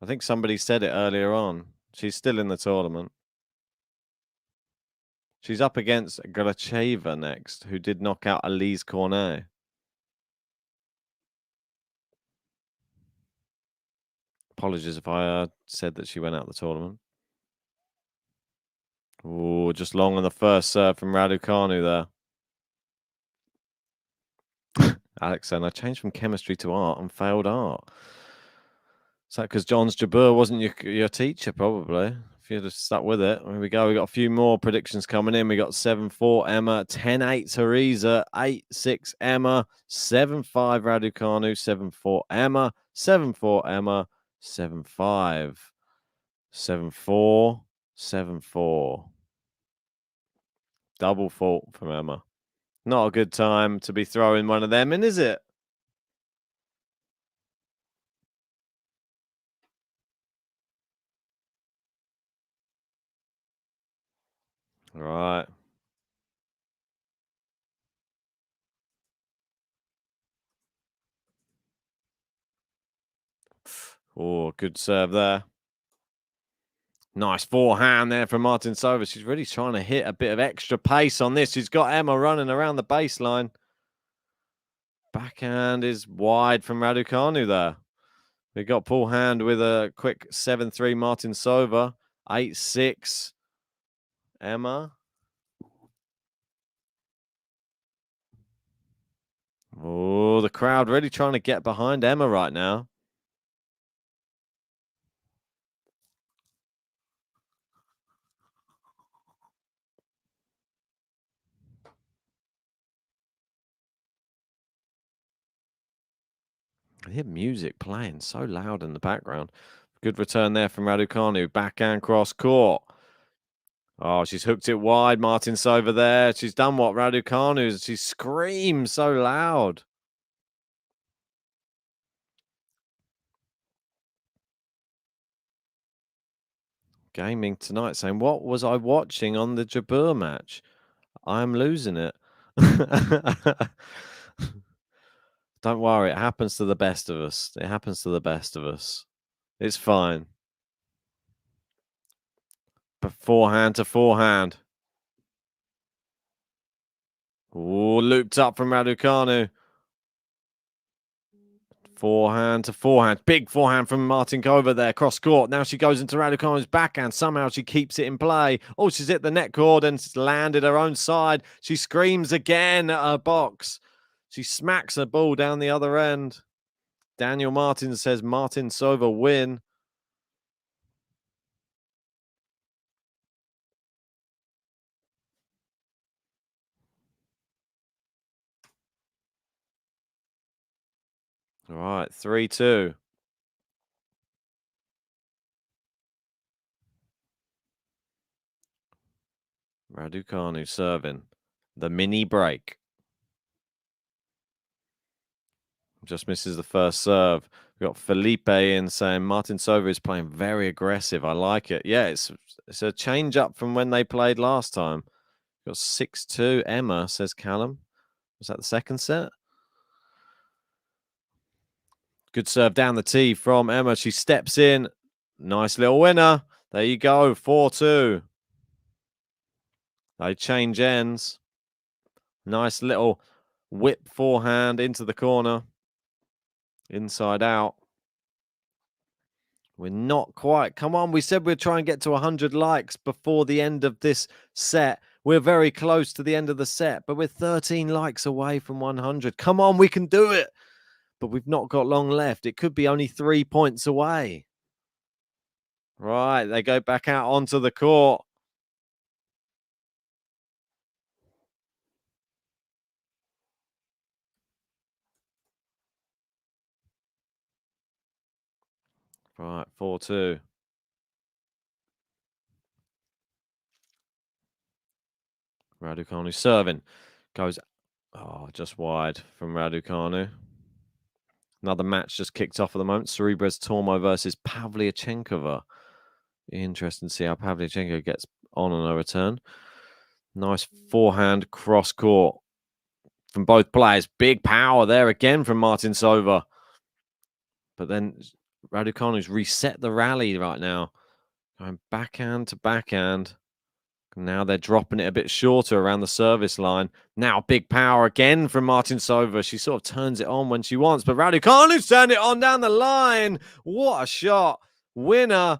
I think somebody said it earlier on. She's still in the tournament. She's up against Gracheva next, who did knock out Elise Cornet. Apologies if I said that she went out the tournament. Oh, just long on the first serve from Raducanu there. Alex saying, I changed from chemistry to art and failed art. Is that because John's Jabeur wasn't your teacher, probably? If you'd have stuck with it. Here we go. We got a few more predictions coming in. We got 7-4 Emma, 10-8 Tereza, 8-6 Emma, 7-5 Raducanu, 7-4 Emma, 7-4 Emma, 7-5, 7-4, 7-4. Double fault from Emma. Not a good time to be throwing one of them in, is it? All right. Oh, good serve there. Nice forehand there from Martincova. She's really trying to hit a bit of extra pace on this. She's got Emma running around the baseline. Backhand is wide from Raducanu there. We got Paul Hand with a quick 7-3 Martincova. 8-6 Emma. Oh, the crowd really trying to get behind Emma right now. I hear music playing so loud in the background. Good return there from Raducanu. Backhand cross court. Oh, she's hooked it wide. Martincova there. She's done what Raducanu. She screams so loud. Gaming tonight saying, what was I watching on the Jabeur match? I'm losing it. Don't worry, it happens to the best of us. It happens to the best of us. It's fine. But forehand to forehand. Oh, looped up from Raducanu. Forehand to forehand. Big forehand from Martincova there. Cross court. Now she goes into Raducanu's backhand. Somehow she keeps it in play. Oh, she's hit the net cord and landed her own side. She screams again at her box. She smacks her ball down the other end. Daniel Martin says Martincova win. All right, 3-2. Raducanu serving. The mini break. Just misses the first serve. We've got Felipe in saying Martincova is playing very aggressive. I like it. Yeah, it's a change up from when they played last time. Got 6-2. Emma, says Callum. Was that the second set? Good serve down the tee from Emma. She steps in. Nice little winner. There you go. 4-2. They change ends. Nice little whip forehand into the corner. Inside out. We're not quite. Come on, we said we'd try and get to 100 likes before the end of this set. We're very close to the end of the set, but we're 13 likes away from 100. Come on, we can do it. But we've not got long left. It could be only 3 points away. Right, they go back out onto the court. Right, 4-2. Raducanu serving. Goes, just wide from Raducanu. Another match just kicked off at the moment. Cerebrez Tormo versus Pavlyuchenkova. Interesting to see how Pavlyuchenkova gets on a return. Nice forehand cross court from both players. Big power there again from Martincova. But then Raducanu's reset the rally right now. Going backhand to backhand. Now they're dropping it a bit shorter around the service line. Now big power again from Martincova. She sort of turns it on when she wants, but Raducanu's turned it on down the line. What a shot. Winner.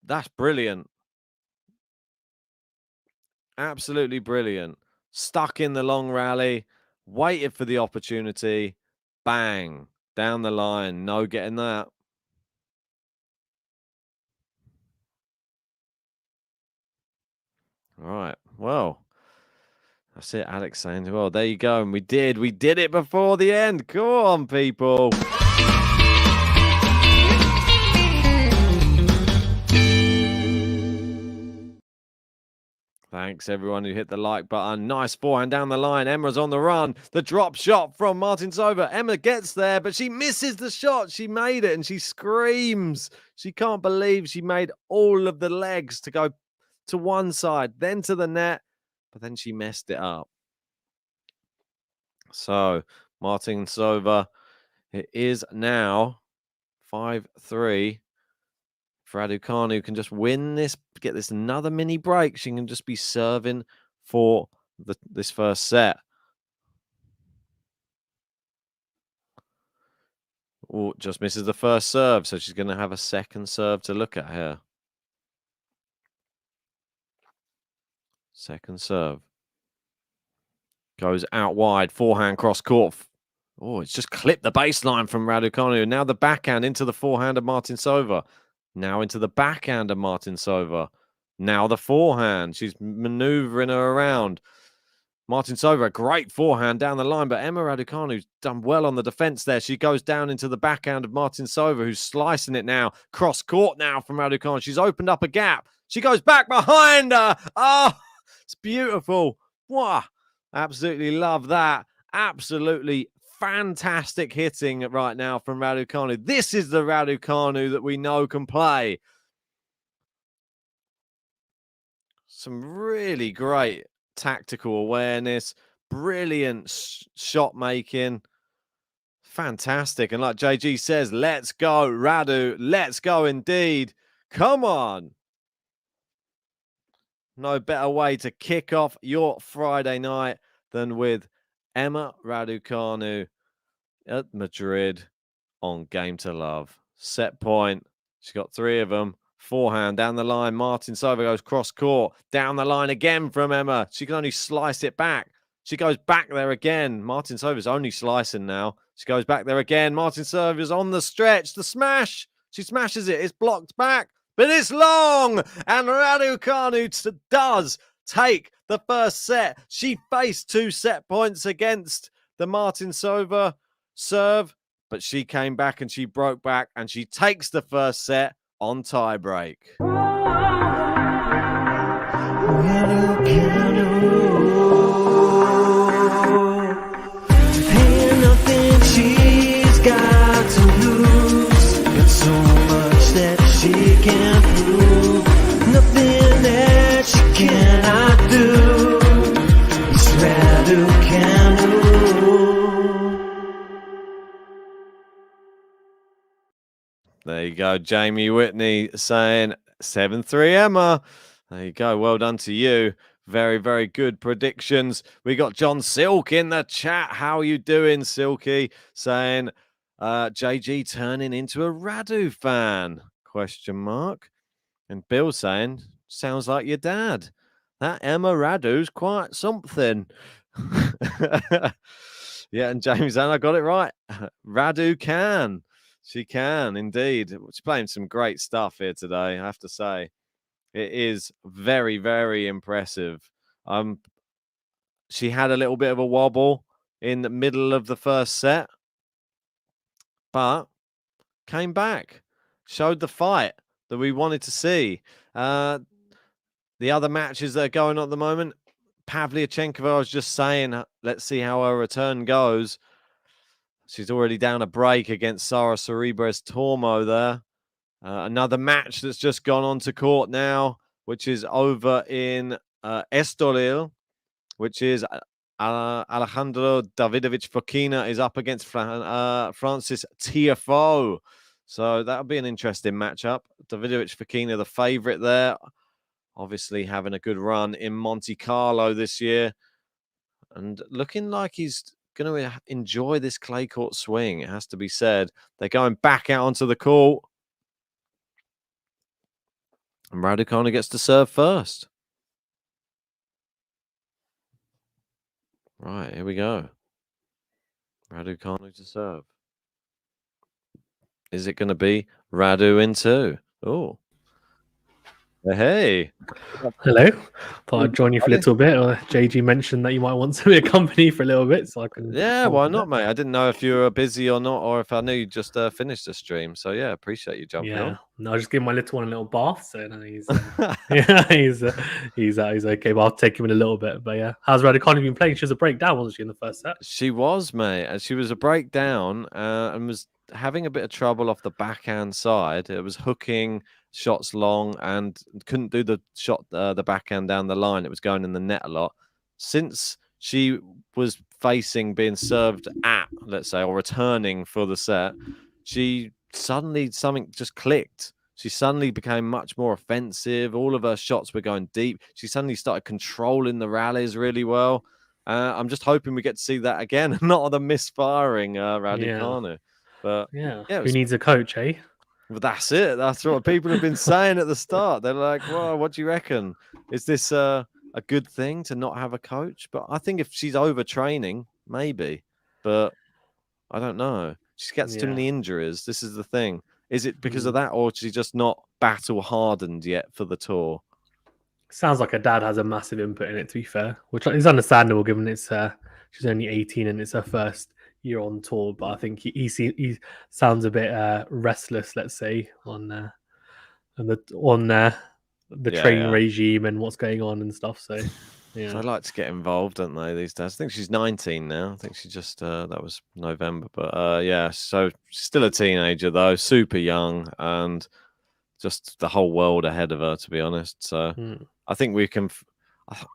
That's brilliant. Absolutely brilliant. Stuck in the long rally. Waited for the opportunity. Bang. Down the line. No getting that. All right. Well, that's it. Alex saying, well, there you go. And we did it before the end. Go on, people. Thanks, everyone who hit the like button. Nice forehand down the line. Emma's on the run. The drop shot from Martincova. Emma gets there, but she misses the shot. She made it, and she screams. She can't believe she made all of the legs to go to one side, then to the net, but then she messed it up. So, Martincova, it is now 5-3. Raducanu can just win this, get this another mini break. She can just be serving for this first set. Oh, just misses the first serve, so she's going to have a second serve to look at here. Second serve. Goes out wide, forehand cross court. Oh, it's just clipped the baseline from Raducanu. Now the backhand into the forehand of Martincova. Now into the backhand of Martincova. Now the forehand. She's maneuvering her around. Martincova, a great forehand down the line, but Emma Raducanu's done well on the defense there. She goes down into the backhand of Martincova, who's slicing it now. Cross court now from Raducanu. She's opened up a gap. She goes back behind her. Oh, it's beautiful. Wow. Absolutely love that. Absolutely fantastic hitting right now from Raducanu. This is the Raducanu that we know can play. Some really great tactical awareness, brilliant shot making. Fantastic. And like JG says, let's go, Radu. Let's go indeed. Come on. No better way to kick off your Friday night than with Emma Raducanu at Madrid on Game to Love. Set point. She's got 3 of them. Forehand down the line. Martincova goes cross court. Down the line again from Emma. She can only slice it back. She goes back there again. Martincova's only slicing now. She goes back there again. Martincova's on the stretch. The smash. She smashes it. It's blocked back, but it's long. And Raducanu does take the first set. She faced 2 set points against the Martincova. serve, but she came back and she broke back and she takes the first set on tie break. Ain't nothing she's got to lose. Got so much that she can't prove. Nothing that she cannot do. It's RADUCANU. There you go, Jamie Whitney saying 7-3 Emma. There you go. Well done to you. Very, very good predictions. We got John Silk in the chat. How are you doing, Silky? Saying JG turning into a Radu fan? Question mark. And Bill saying, sounds like your dad. That Emma Radu's quite something. Yeah, and James, and I got it right. Radu can. She can indeed. She's playing some great stuff here today, I have to say. It is very, very impressive. She had a little bit of a wobble in the middle of the first set, but came back, showed the fight that we wanted to see. The other matches that are going on at the moment, Pavlyuchenkova, I was just saying, let's see how her return goes. She's already down a break against Sara Cerebres Tormo there. Another match that's just gone on to court now, which is over in Estoril, which is Alejandro Davidovich Fokina is up against Francis Tiafoe. So that'll be an interesting matchup. Davidovich Fokina, the favorite there, obviously having a good run in Monte Carlo this year and looking like he's going to enjoy this clay court swing, it has to be said. They're going back out onto the court. And Raducanu gets to serve first. Right, here we go. Raducanu to serve. Is it going to be Radu in two? Oh. Hey. Hello. Thought I'd join you for a little bit. JG mentioned that you might want to be a company for a little bit, so I can. Yeah, why not, mate? I didn't know if you were busy or not, or if I knew you just finished the stream. So yeah, appreciate you jumping on. No, I just give my little one a little bath, so no, he's yeah, he's okay. But I'll take him in a little bit. But yeah, how's Raducanu been playing? She was a breakdown, wasn't she, in the first set? She was, mate, and she was a breakdown and was having a bit of trouble off the backhand side. It was hooking shots long and couldn't do the shot, the backhand down the line. It was going in the net a lot. Since she was facing being served at, let's say, or returning for the set, she suddenly, something just clicked. She suddenly became much more offensive. All of her shots were going deep. She suddenly started controlling the rallies really well. I'm just hoping we get to see that again, not the misfiring Raducanu. Yeah. But yeah, who needs a coach, eh? Well, that's it. That's what people have been saying at the start. They're like, well, what do you reckon? Is this a good thing to not have a coach? But I think if she's overtraining, maybe. But I don't know. She gets too many injuries. This is the thing. Is it because of that, or is she just not battle hardened yet for the tour? Sounds like her dad has a massive input in it, to be fair, which is understandable given it's she's only 18 and it's her first year on tour. But I think he sounds a bit restless, let's say, on the training regime and what's going on and stuff. So yeah, so they like to get involved, don't they, these days? I think she's 19 now. I think she just that was November, but yeah. So she's still a teenager though, super young, and just the whole world ahead of her, to be honest. So I think we can.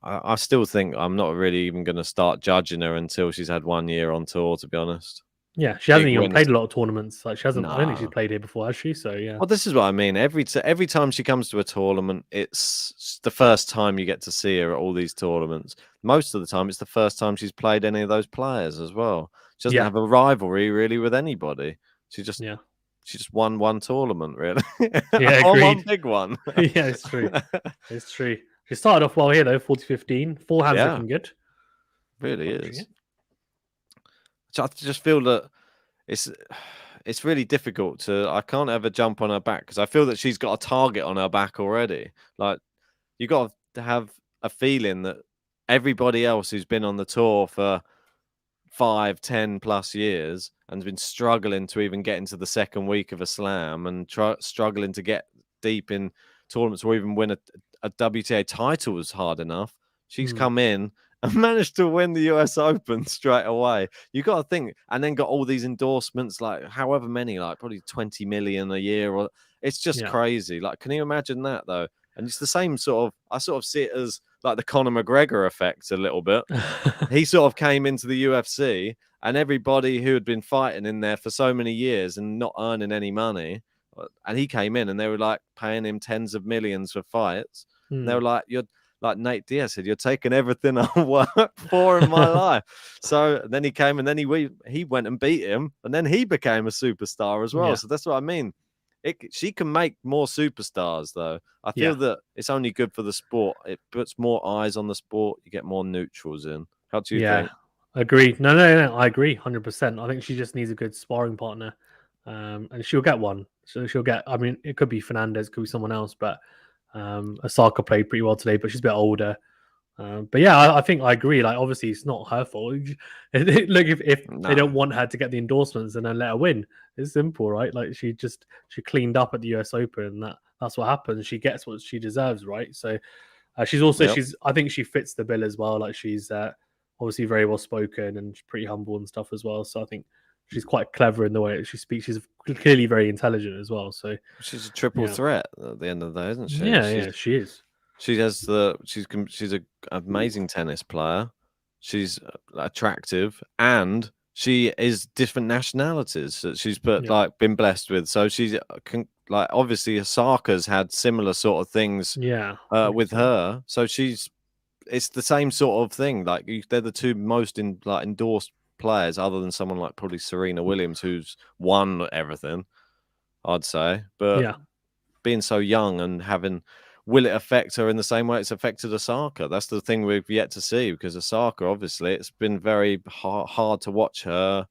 I still think I'm not really even going to start judging her until she's had 1 year on tour, to be honest. Yeah, she hasn't even played a lot of tournaments. Like she hasn't. I don't think she's played here before, has she? So yeah. Well, this is what I mean. Every time she comes to a tournament, it's the first time you get to see her at all these tournaments. Most of the time, it's the first time she's played any of those players as well. She doesn't have a rivalry really with anybody. She just won one tournament, really. Yeah, or one big one. Yeah, it's true. It's true. She started off well here though, 40-15. Forehand's looking good. Really is. So I just feel that it's really difficult to. I can't ever jump on her back because I feel that she's got a target on her back already. Like you got to have a feeling that everybody else who's been on the tour for 5, 10+ years and has been struggling to even get into the second week of a slam and struggling to get deep in tournaments or even win a WTA title was hard enough. She's come in and managed to win the US Open straight away. You got to think, and then got all these endorsements, like however many, like probably 20 million a year, or it's just crazy. Like, can you imagine that though? And it's the same sort of, I sort of see it as like the Conor McGregor effect a little bit. He sort of came into the UFC and everybody who had been fighting in there for so many years and not earning any money, and he came in and they were like paying him tens of millions for fights. And they were like, you're like Nate Diaz said, you're taking everything I worked for in my life. So then he came and then he went and beat him and then he became a superstar as well. So that's what I mean. She can make more superstars, though. I feel that it's only good for the sport. It puts more eyes on the sport. You get more neutrals in. How do you think? Agreed. No. I agree 100%. I think she just needs a good sparring partner, and she'll get one. So she'll get. I mean, it could be Fernandez, it could be someone else, but Osaka played pretty well today, but she's a bit older. But yeah, I think I agree. Like, obviously, it's not her fault. Look, if they don't want her to get the endorsements, and then let her win. It's simple, right? Like, she cleaned up at the US Open, and that's what happens. She gets what she deserves, right? So she's also I think she fits the bill as well. Like, she's obviously very well spoken and pretty humble and stuff as well. So I think she's quite clever in the way that she speaks. She's clearly very intelligent as well. So she's a triple threat at the end of the day, isn't she? Yeah, she is. She's an amazing tennis player. She's attractive, and she is different nationalities that she's been blessed with. So she's like, obviously Osaka's had similar sort of things with her. So it's the same sort of thing. Like, they're the two most endorsed players, other than someone like probably Serena Williams, who's won everything, I'd say. But being so young and will it affect her in the same way it's affected Osaka? That's the thing we've yet to see, because Osaka, obviously, it's been very hard to watch her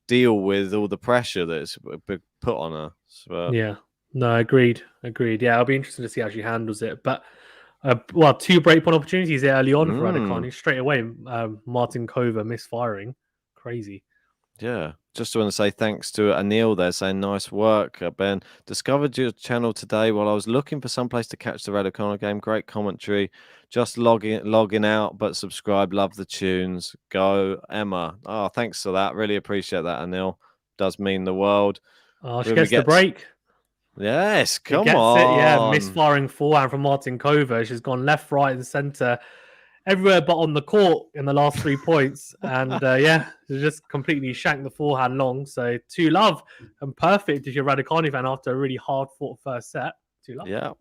deal with all the pressure that's been put on her. So, no, agreed. Yeah, it'll be interesting to see how she handles it. But 2 breakpoint opportunities early on for Raducanu. Straight away, Martincova misfiring. Crazy. Yeah, just want to say thanks to Anil there, saying nice work, Ben. Discovered your channel today while I was looking for some place to catch the Raducanu game. Great commentary. Just logging out, but subscribe. Love the tunes. Go, Emma. Oh, thanks for that. Really appreciate that, Anil. Does mean the world. Oh, she gets the break. Yes, come on. It, yeah, misfiring forehand from Martincova. She's gone left, right, and centre. Everywhere but on the court in the last 3 points. And she just completely shanked the forehand long. So 2-love and perfect if you're a Raducanu fan after a really hard fought first set. 2-love. Yeah.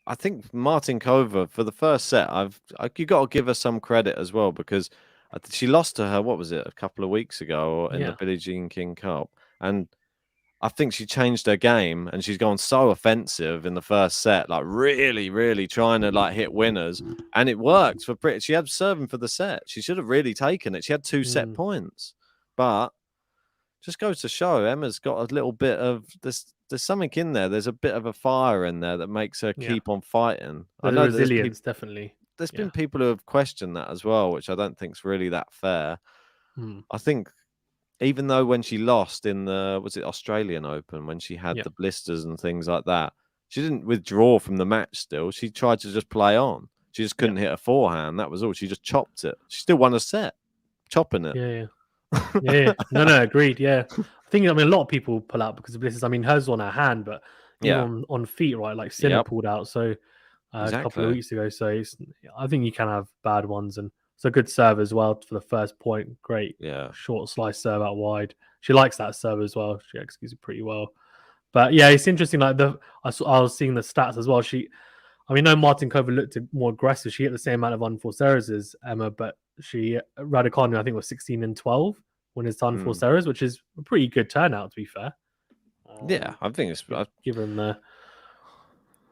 I think Martincova for the first set, you got to give her some credit as well, because she lost to her, what was it, a couple of weeks ago in the Billie Jean King Cup. And I think she changed her game, and she's gone so offensive in the first set, like really, really trying to hit winners, and it worked for Brit. She had serving for the set. She should have really taken it. She had 2 set points, but just goes to show Emma's got a little bit of this. There's something in there. There's a bit of a fire in there that makes her keep on fighting. I know resilience, definitely. There's been people who have questioned that as well, which I don't think is really that fair. I think, even though when she lost in the, was it Australian Open, when she had the blisters and things like that, she didn't withdraw from the match still. She tried to just play on. She just couldn't hit a forehand. That was all. She just chopped it. She still won a set, chopping it. Yeah. No, agreed. Yeah. I think, a lot of people pull out because of blisters. I mean, hers on her hand, but on feet, right? Like Sinner pulled out a couple of weeks ago. So I think you can have bad ones, and it's a good serve as well for the first point. Great, short slice serve out wide. She likes that serve as well. She executes it pretty well. But yeah, it's interesting. Like I was seeing the stats as well. No, Martincova looked more aggressive. She hit the same amount of unforced errors as Emma, but Raducanu, I think, was 16 and 12 when it's unforced errors, which is a pretty good turnout, to be fair. I think it's given the.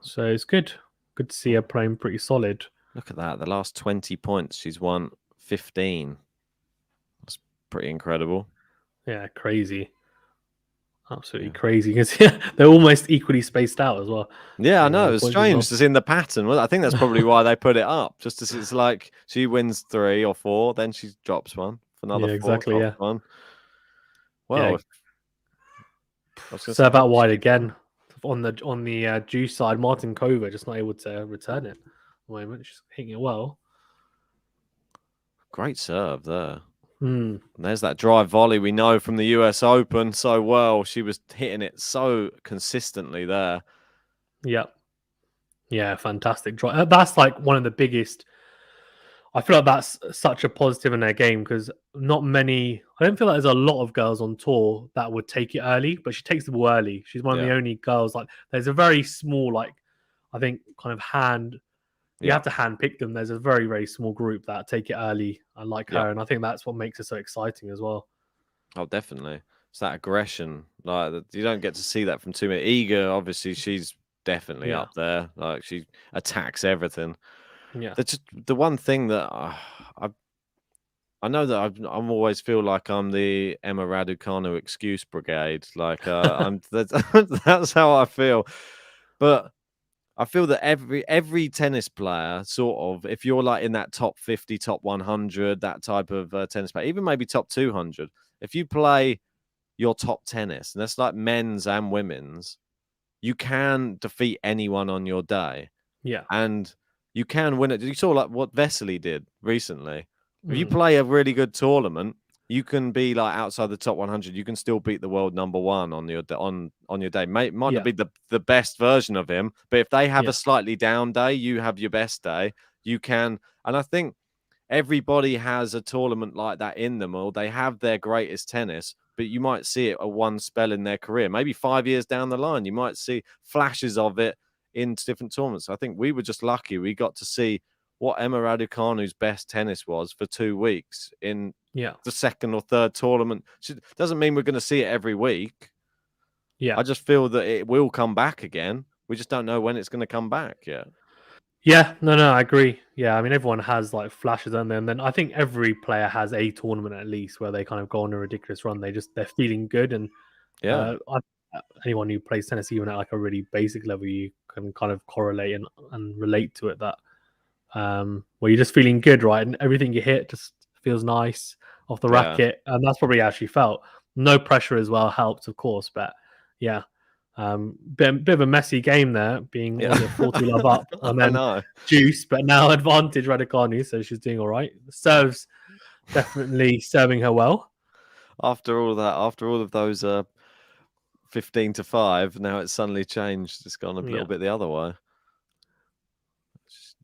So it's good. Good to see her playing pretty solid. Look at that. The last 20 points, she's won 15. That's pretty incredible. Yeah, crazy. Absolutely crazy because they're almost equally spaced out as well. Yeah, I in, know. It was points as well. strange to see in the pattern. Well, I think that's probably why they put it up. Just as it's like she wins 3 or 4, then she drops one for another 4, exactly. drops one. Well, serve out wide again on the juice side. Martincova just not able to return it at the moment. She's hitting it well. Great serve there. Mm. And there's that drive volley we know from the US Open so well. She was hitting it so consistently there. Yep. Yeah, fantastic drive. That's like one of the biggest. I feel like that's such a positive in their game because not many. I don't feel like there's a lot of girls on tour that would take it early, but she takes the ball early. She's one of the only girls. Like, there's a very small, like, I think, kind of hand. You have to hand pick them. There's a very, very small group that take it early and like her, and I think that's what makes it so exciting as well. Oh, definitely. It's that aggression. Like, you don't get to see that from too many. Eager, obviously, she's definitely up there. Like, she attacks everything. Yeah. The one thing that I know that I'm always feel like I'm the Emma Raducanu excuse brigade. Like, that's how I feel. But I feel that every tennis player, sort of, if you're like in that top 50, top 100, that type of tennis player, even maybe top 200, if you play your top tennis, and that's like men's and women's, you can defeat anyone on your day. Yeah. And you can win it. You saw like what Vesely did recently. If you play a really good tournament, you can be like outside the top 100. You can still beat the world number 1 on your day. Might not be the best version of him, but if they have a slightly down day, you have your best day. You can, and I think everybody has a tournament like that in them, or they have their greatest tennis. But you might see it at one spell in their career. Maybe 5 years down the line, you might see flashes of it in different tournaments. I think we were just lucky. We got to see what Emma Raducanu's best tennis was for 2 weeks in the second or third tournament. Doesn't mean we're going to see it every week. Yeah. I just feel that it will come back again. We just don't know when it's going to come back yet. Yeah, no, I agree. Yeah, I mean, everyone has like flashes on them. And then I think every player has a tournament at least where they kind of go on a ridiculous run. They're feeling good. And anyone who plays tennis, even at like a really basic level, you can kind of correlate and relate to it, that where you're just feeling good, right? And everything you hit just feels nice off the racket. And that's probably how she felt. No pressure as well helped, of course. But yeah, bit of a messy game there, being 40 love up and then juice, but now advantage Raducanu, so she's doing all right. Serves definitely serving her well. After all of those 15-5, now it's suddenly changed. It's gone a little bit the other way.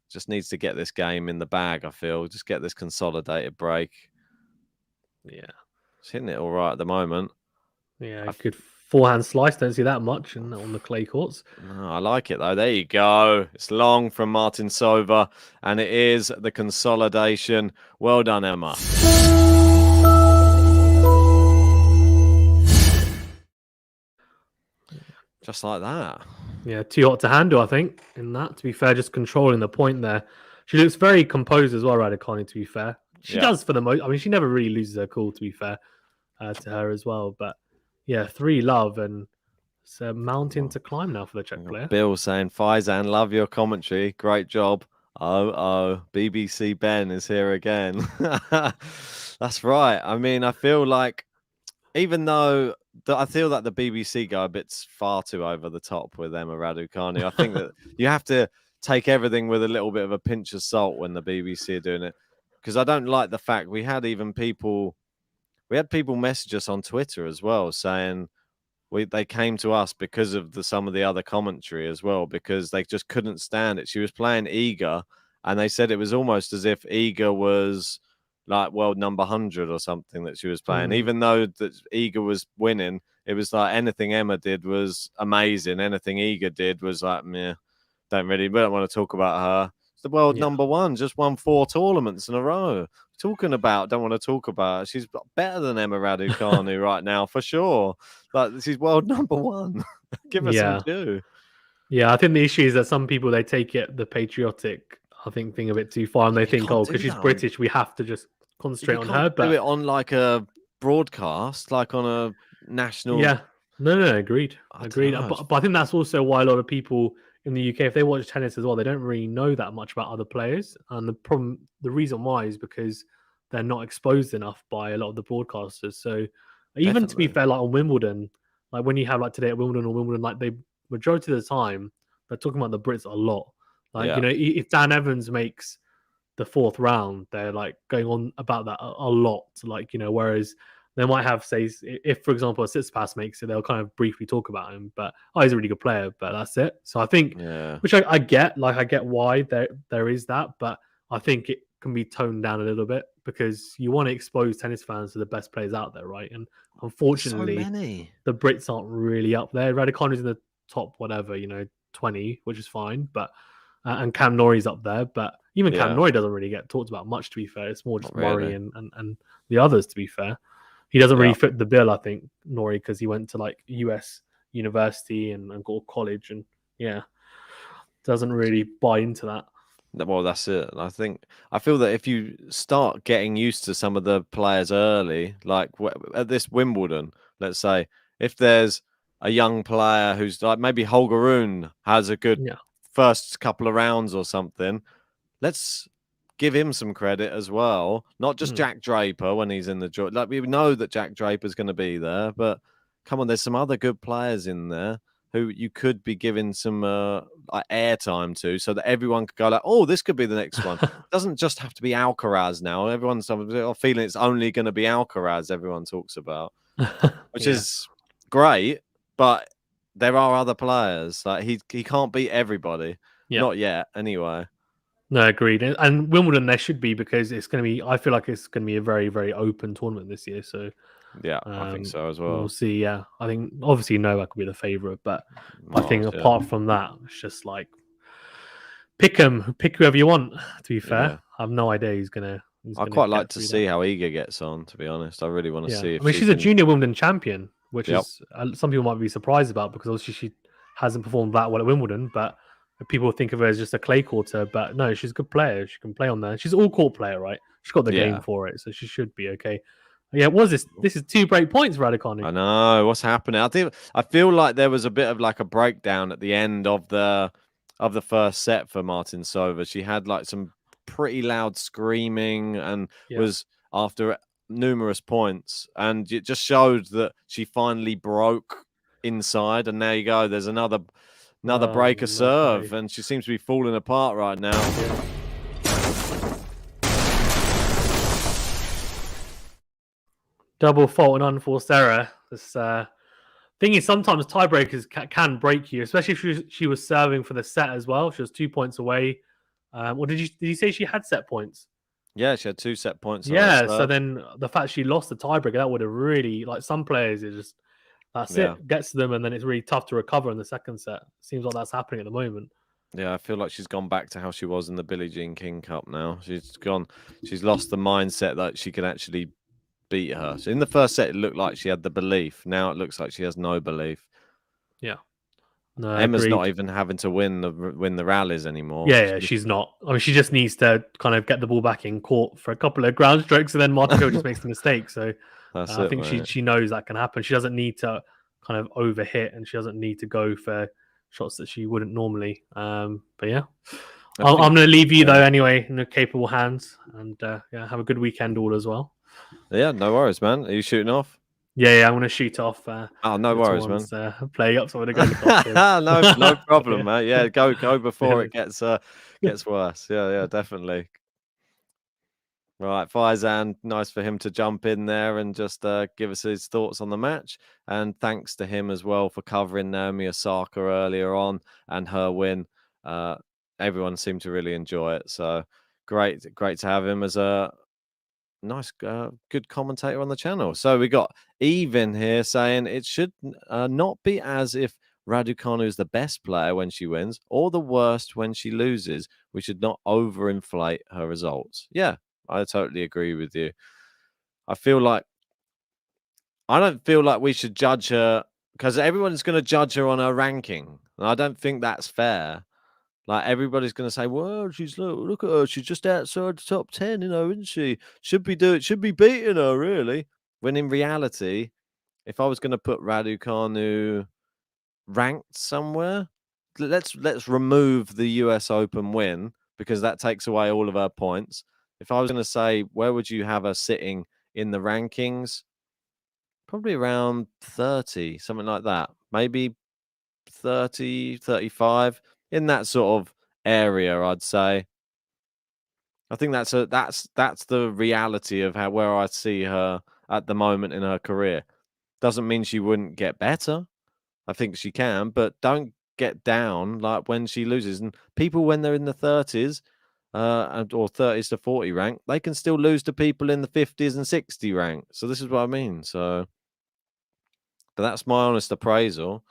Just needs to get this game in the bag, I feel. Just get this consolidated break. Yeah. It's hitting it all right at the moment. Yeah, good forehand slice. Don't see that much on the clay courts. No, I like it, though. There you go. It's long from Martincova, and it is the consolidation. Well done, Emma. Just like that. Yeah, too hot to handle, I think, in that. To be fair, just controlling the point there. She looks very composed as well, Raducanu, to be fair. She does for the most. I mean, she never really loses her cool, to be fair, to her as well. But yeah, 3 love, and it's a mountain to climb now for the Czech player. Bill saying, Faizan, love your commentary. Great job. BBC Ben is here again. That's right. I mean, I feel like, even though I feel that the BBC go a bit far too over the top with Emma Raducanu, I think that you have to take everything with a little bit of a pinch of salt when the BBC are doing it. Because I don't like the fact we had people message us on Twitter as well saying they came to us because of some of the other commentary as well, because they just couldn't stand it. She was playing Iga, and they said it was almost as if Iga was like world number 100 or something that she was playing. Even though that Iga was winning, it was like anything Emma did was amazing. Anything Iga did was like, meh, we don't want to talk about her. It's the world number 1, just won 4 tournaments in a row. Don't want to talk about her. She's better than Emma Raducanu right now, for sure. Like, she's world number 1. Give her some due. Yeah, I think the issue is that some people, they take the patriotic, I think, thing a bit too far, and they think, because she's British, we have to just concentrate on her. But do it on like a broadcast, like on a national No, agreed. I Agreed. don't know. But I think that's also why a lot of people in the UK, if they watch tennis as well, they don't really know that much about other players. And the reason why is because they're not exposed enough by a lot of the broadcasters. So even to be Definitely. fair, like on Wimbledon, like when you have like today at Wimbledon or Wimbledon, like they majority of the time they're talking about the Brits a lot. Like, Yeah. you know, if Dan Evans makes the fourth round, they're like going on about that a lot. Like, you know, whereas they might have, say, if for example a Tsitsipas makes it, they'll kind of briefly talk about him, but he's a really good player, but that's it. So I think, Yeah. which I get, like I get why there is that, but I think it can be toned down a little bit because you want to expose tennis fans to the best players out there, right? And So unfortunately, many. the Brits aren't really up there. Raducanu's in the top whatever, 20, which is fine, but and Cam Norrie's up there, but even Cam Yeah. Norrie doesn't really get talked about much, to be fair. It's more just Not really. Murray and the others, to be fair. He doesn't really Yeah. fit the bill, I think, Norrie, because he went to like US university and got college, and doesn't really buy into that. Well, that's it. I feel that if you start getting used to some of the players early, like at this Wimbledon, let's say, if there's a young player who's like maybe Holger Rune has a good Yeah. first couple of rounds or something, let's give him some credit as well. Not just Jack Draper when he's in the joint. Like we know that Jack Draper's going to be there, but come on, there's some other good players in there who you could be giving some like airtime to, so that everyone could go like, "Oh, this could be the next one." It doesn't just have to be Alcaraz now. Everyone's feeling it's only going to be Alcaraz. Everyone talks about, which is great, but there are other players. Like he can't beat everybody. Yeah. Not yet, anyway. No, agreed. And Wimbledon there should be, because it's going to be. I feel like it's going to be a very, very open tournament this year. So yeah, I think so as well. We'll see. Yeah, I think obviously Novak will be the favorite, but I think apart from that, it's just like pick whoever you want. To be fair, I have no idea who's gonna. I quite like to see how Iga gets on. To be honest, I really want to see. I mean, she's a junior Wimbledon champion, which is some people might be surprised about because obviously she hasn't performed that well at Wimbledon, but people think of her as just a clay courter. But no, she's a good player. She can play on there. She's an all court player, right? She's got the game for it, so she should be okay. Yeah, what is this? This is 2 break points, Raducanu. I know what's happening. I feel like there was a bit of like a breakdown at the end of the first set for Martincova. She had like some pretty loud screaming and was after numerous points, and it just showed that she finally broke inside. And there you go. There's another breaker serve, and she seems to be falling apart right now. Double fault and unforced error. This thing is, sometimes tiebreakers can break you, especially if she was serving for the set as well. She was 2 points away. Or did you say she had set points? Yeah, she had 2 set points. Yeah, so then the fact she lost the tiebreaker, that would have really, like, some players, it just it gets to them, and then it's really tough to recover in the second set. Seems like that's happening at the moment. Yeah, I feel like she's gone back to how she was in the Billie Jean King Cup now. She's lost the mindset that she can actually beat her. So in the first set, it looked like she had the belief. Now it looks like she has no belief. Yeah. No, Emma's not even having to win the rallies anymore. Yeah, she's not. I mean, she just needs to kind of get the ball back in court for a couple of ground strokes, and then Martincova just makes the mistake. So I think she knows that can happen. She doesn't need to kind of overhit, and she doesn't need to go for shots that she wouldn't normally. But yeah, I'm going to leave you though anyway in the capable hands, and have a good weekend all as well. Yeah, no worries, man. Are you shooting off? Yeah, I'm going to shoot off. No worries, man. Playing up, so I'm going to go. No problem, man. Yeah, go before it gets worse. Yeah, definitely. Right, Faizan, nice for him to jump in there and just give us his thoughts on the match. And thanks to him as well for covering Naomi Osaka earlier on and her win. Everyone seemed to really enjoy it. So great to have him as a nice, good commentator on the channel. So we got Eve in here saying it should not be as if Raducanu is the best player when she wins or the worst when she loses. We should not overinflate her results. Yeah, I totally agree with you. I don't feel like we should judge her because everyone's going to judge her on her ranking. And I don't think that's fair. Like everybody's going to say, "Well, look at her. She's just outside the top 10, isn't she? Should be beating her, really." When in reality, if I was going to put Raducanu ranked somewhere, let's remove the US Open win because that takes away all of her points. If I was going to say, where would you have her sitting in the rankings? Probably around 30, something like that. Maybe 30, 35, in that sort of area, I'd say. I think that's the reality of where I see her at the moment in her career. Doesn't mean she wouldn't get better. I think she can, but don't get down like when she loses. And people, when they're in the 30s or 30s to 40 rank, they can still lose to people in the 50s and 60 rank. So this is what I mean. So, but that's my honest appraisal.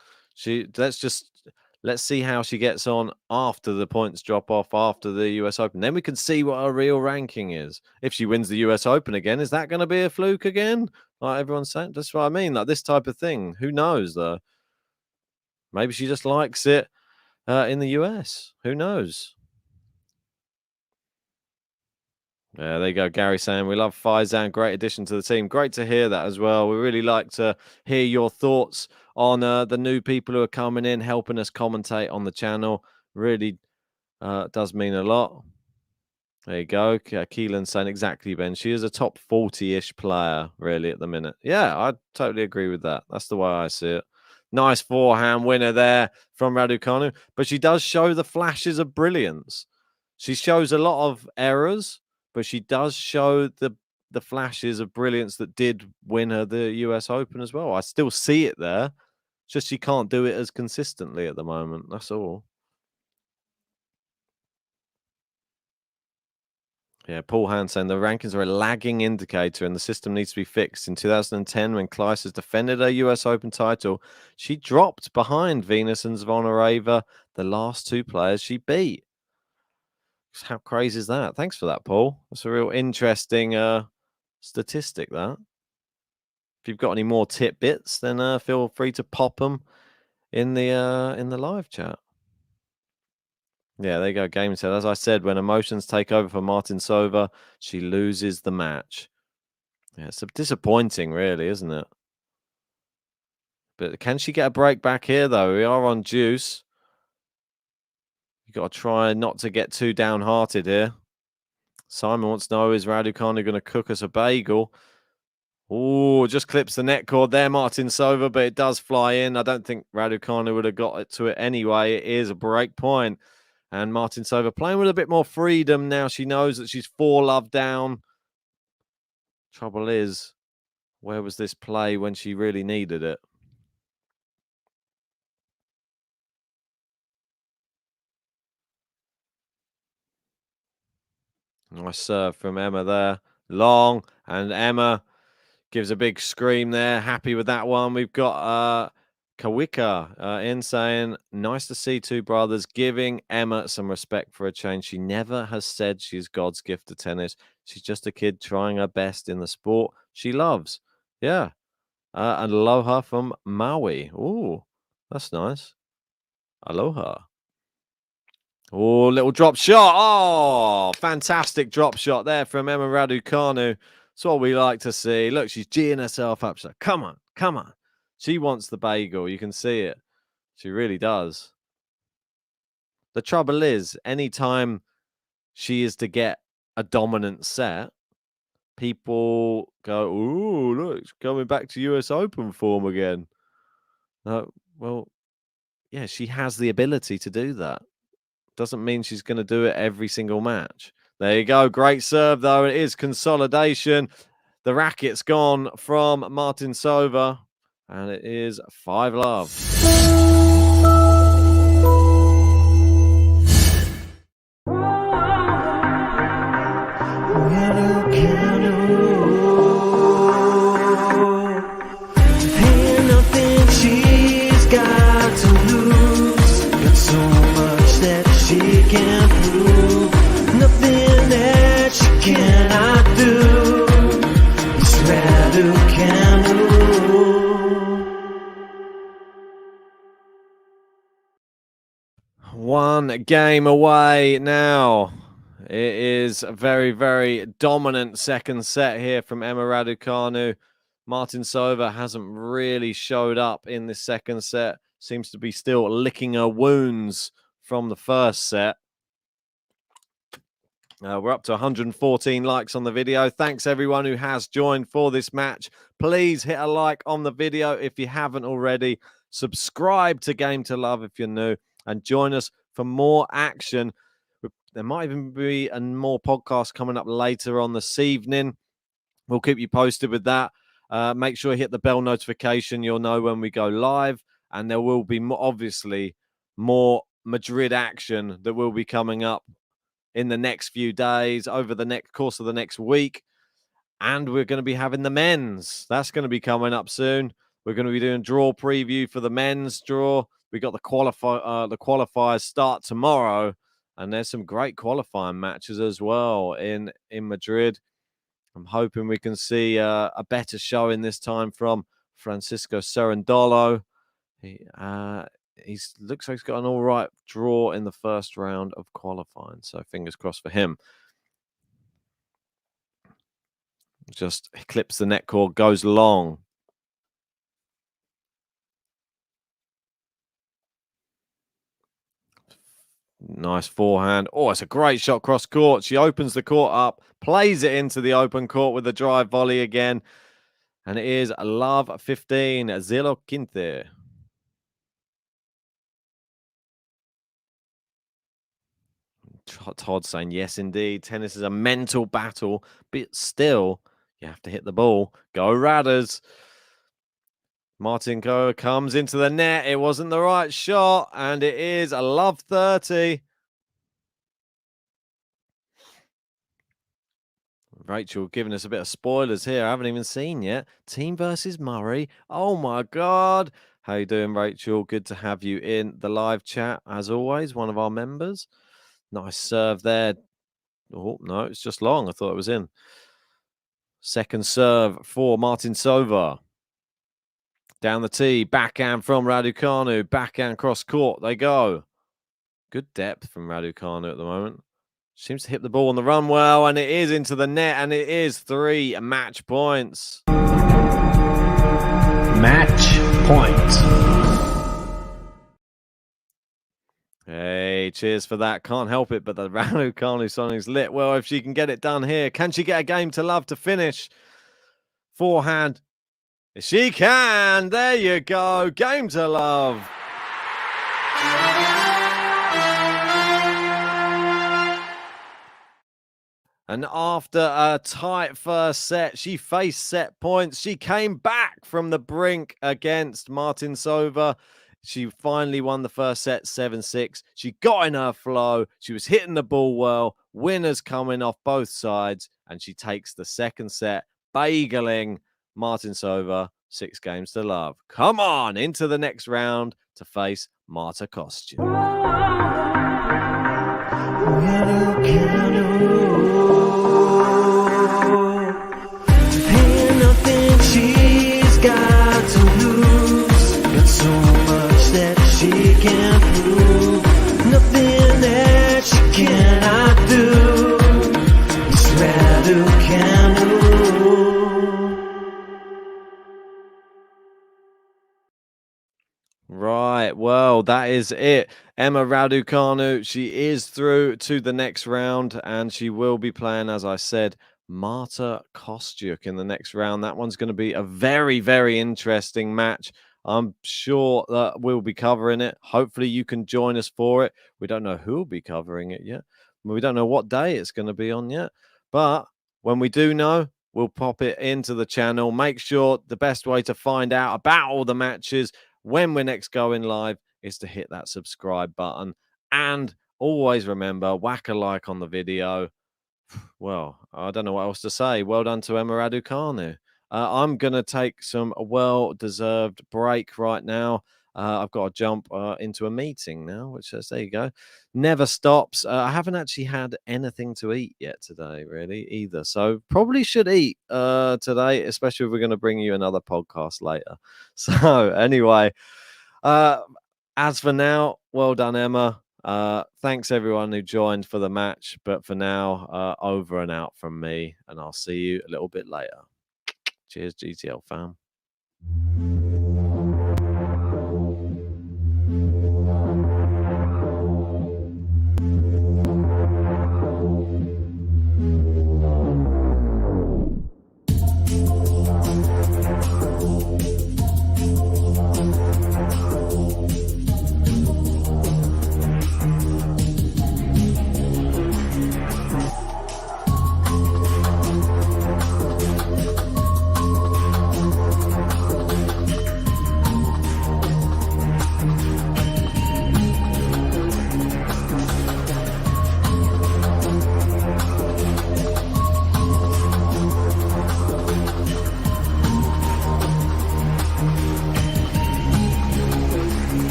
Let's see how she gets on after the points drop off after the US Open. Then we can see what her real ranking is. If she wins the US Open again, is that going to be a fluke again? Like everyone's saying, that's what I mean. Like this type of thing. Who knows though? Maybe she just likes it in the US. Who knows? Yeah, there you go. Gary saying, we love Faizan. Great addition to the team. Great to hear that as well. We really like to hear your thoughts on the new people who are coming in, helping us commentate on the channel. Really does mean a lot. There you go. Keelan saying exactly, Ben. She is a top 40-ish player, really, at the minute. Yeah, I totally agree with that. That's the way I see it. Nice forehand winner there from Raducanu. But she does show the flashes of brilliance. She shows a lot of errors, but she does show the flashes of brilliance that did win her the US Open as well. I still see it there. Just she can't do it as consistently at the moment. That's all. Yeah, Paul Hand saying the rankings are a lagging indicator and the system needs to be fixed. In 2010, when Kleister's defended her US Open title, she dropped behind Venus and Zvonareva, the last two players she beat. How crazy is that? Thanks for that, Paul. That's a real interesting statistic, that. If you've got any more tidbits, then feel free to pop them in the live chat. Yeah, there you go. Game said, as I said, when emotions take over for Martincova, she loses the match. Yeah, it's disappointing, really, isn't it? But can she get a break back here, though? We are on juice. You've got to try not to get too downhearted here. Simon wants to know, is Raducanu going to cook us a bagel? Oh, just clips the net cord there, Martincova, but it does fly in. I don't think Raducanu would have got it to it anyway. It is a break point. And Martincova playing with a bit more freedom now. She knows that she's 4-love down. Trouble is, where was this play when she really needed it? Nice serve from Emma there. Long. And Emma gives a big scream there. Happy with that one. We've got Kawika in saying, nice to see two brothers giving Emma some respect for a change. She never has said she's God's gift to tennis. She's just a kid trying her best in the sport she loves. Yeah. And aloha from Maui. Oh, that's nice. Aloha. Oh, little drop shot. Oh, fantastic drop shot there from Emma Raducanu. That's what we like to see. Look, she's geeing herself up. She's like, come on, come on. She wants the bagel. You can see it. She really does. The trouble is, anytime she is to get a dominant set, people go, ooh, look, it's coming back to US Open form again. Well, yeah, she has the ability to do that. Doesn't mean she's going to do it every single match. There you go. Great serve, though. It is consolidation. The racket's gone from Martincova, and it is 5-love. Nothing that she cannot do. It's RADUCANU. One game away now. It is a very, very dominant second set here from Emma Raducanu. Martincova hasn't really showed up in this second set. Seems to be still licking her wounds from the first set. We're up to 114 likes on the video. Thanks everyone who has joined for this match. Please hit a like on the video if you haven't already. Subscribe to Game to Love if you're new, and join us for more action. There might even be a more podcast coming up later on this evening. We'll keep you posted with that. Make sure you hit the bell notification. You'll know when we go live, and there will be obviously more Madrid action that will be coming up in the next few days, over the next course of the next week. And we're going to be having the men's. That's going to be coming up soon. We're going to be doing draw preview for the men's draw. We got the qualifiers start tomorrow, and there's some great qualifying matches as well in Madrid. I'm hoping we can see a better showing this time from Francisco Cerundolo. He looks like he's got an all right draw in the first round of qualifying. So fingers crossed for him. Just clips the net cord, goes long. Nice forehand. Oh, it's a great shot cross court. She opens the court up, plays it into the open court with a drive volley again. And it is love 15, 0-15. Todd saying, yes, indeed. Tennis is a mental battle, but still, you have to hit the ball. Go Radders. Martincova comes into the net. It wasn't the right shot, and it is a love 30. Rachel giving us a bit of spoilers here. I haven't even seen yet. Team versus Murray. Oh, my God. How you doing, Rachel? Good to have you in the live chat, as always, one of our members. Nice serve there. Oh, no, it's just long. I thought it was in. Second serve for Martincova. Down the tee. Backhand from Raducanu. Backhand cross court. They go. Good depth from Raducanu at the moment. Seems to hit the ball on the run well, and it is into the net, and it is 3 match points. Match point. Hey, cheers for that. Can't help it, but the Raducanu song is lit. Well, if she can get it done here, can she get a game to love to finish? Forehand. She can. There you go. Game to love. And after a tight first set, she faced set points. She came back from the brink against Martincova. She finally won the first set 7-6. She got in her flow. She was hitting the ball well. Winners coming off both sides. And she takes the second set, bageling Martincova 6 games to love. Come on into the next round to face Marta Kostyuk. Ain't nothing she's got to lose, got so much that she can't prove, nothing that she cannot do. It's Raducanu. Right, well, that is it. Emma Raducanu, she is through to the next round, and she will be playing, as I said, Marta Kostyuk in the next round. That one's going to be a very, very interesting match. I'm sure that we'll be covering it. Hopefully you can join us for it. We don't know who will be covering it yet. We don't know what day it's going to be on yet. But when we do know, we'll pop it into the channel. Make sure the best way to find out about all the matches when we're next going live is to hit that subscribe button. And always remember, whack a like on the video. Well, I don't know what else to say. Well done to Emma Raducanu. I'm going to take some well-deserved break right now. I've got to jump into a meeting now, which says, there you go. Never stops. I haven't actually had anything to eat yet today, really, either. So probably should eat today, especially if we're going to bring you another podcast later. So anyway, as for now, well done, Emma. Thanks everyone who joined for the match. But for now, over and out from me, and I'll see you a little bit later. Cheers, GTL fam.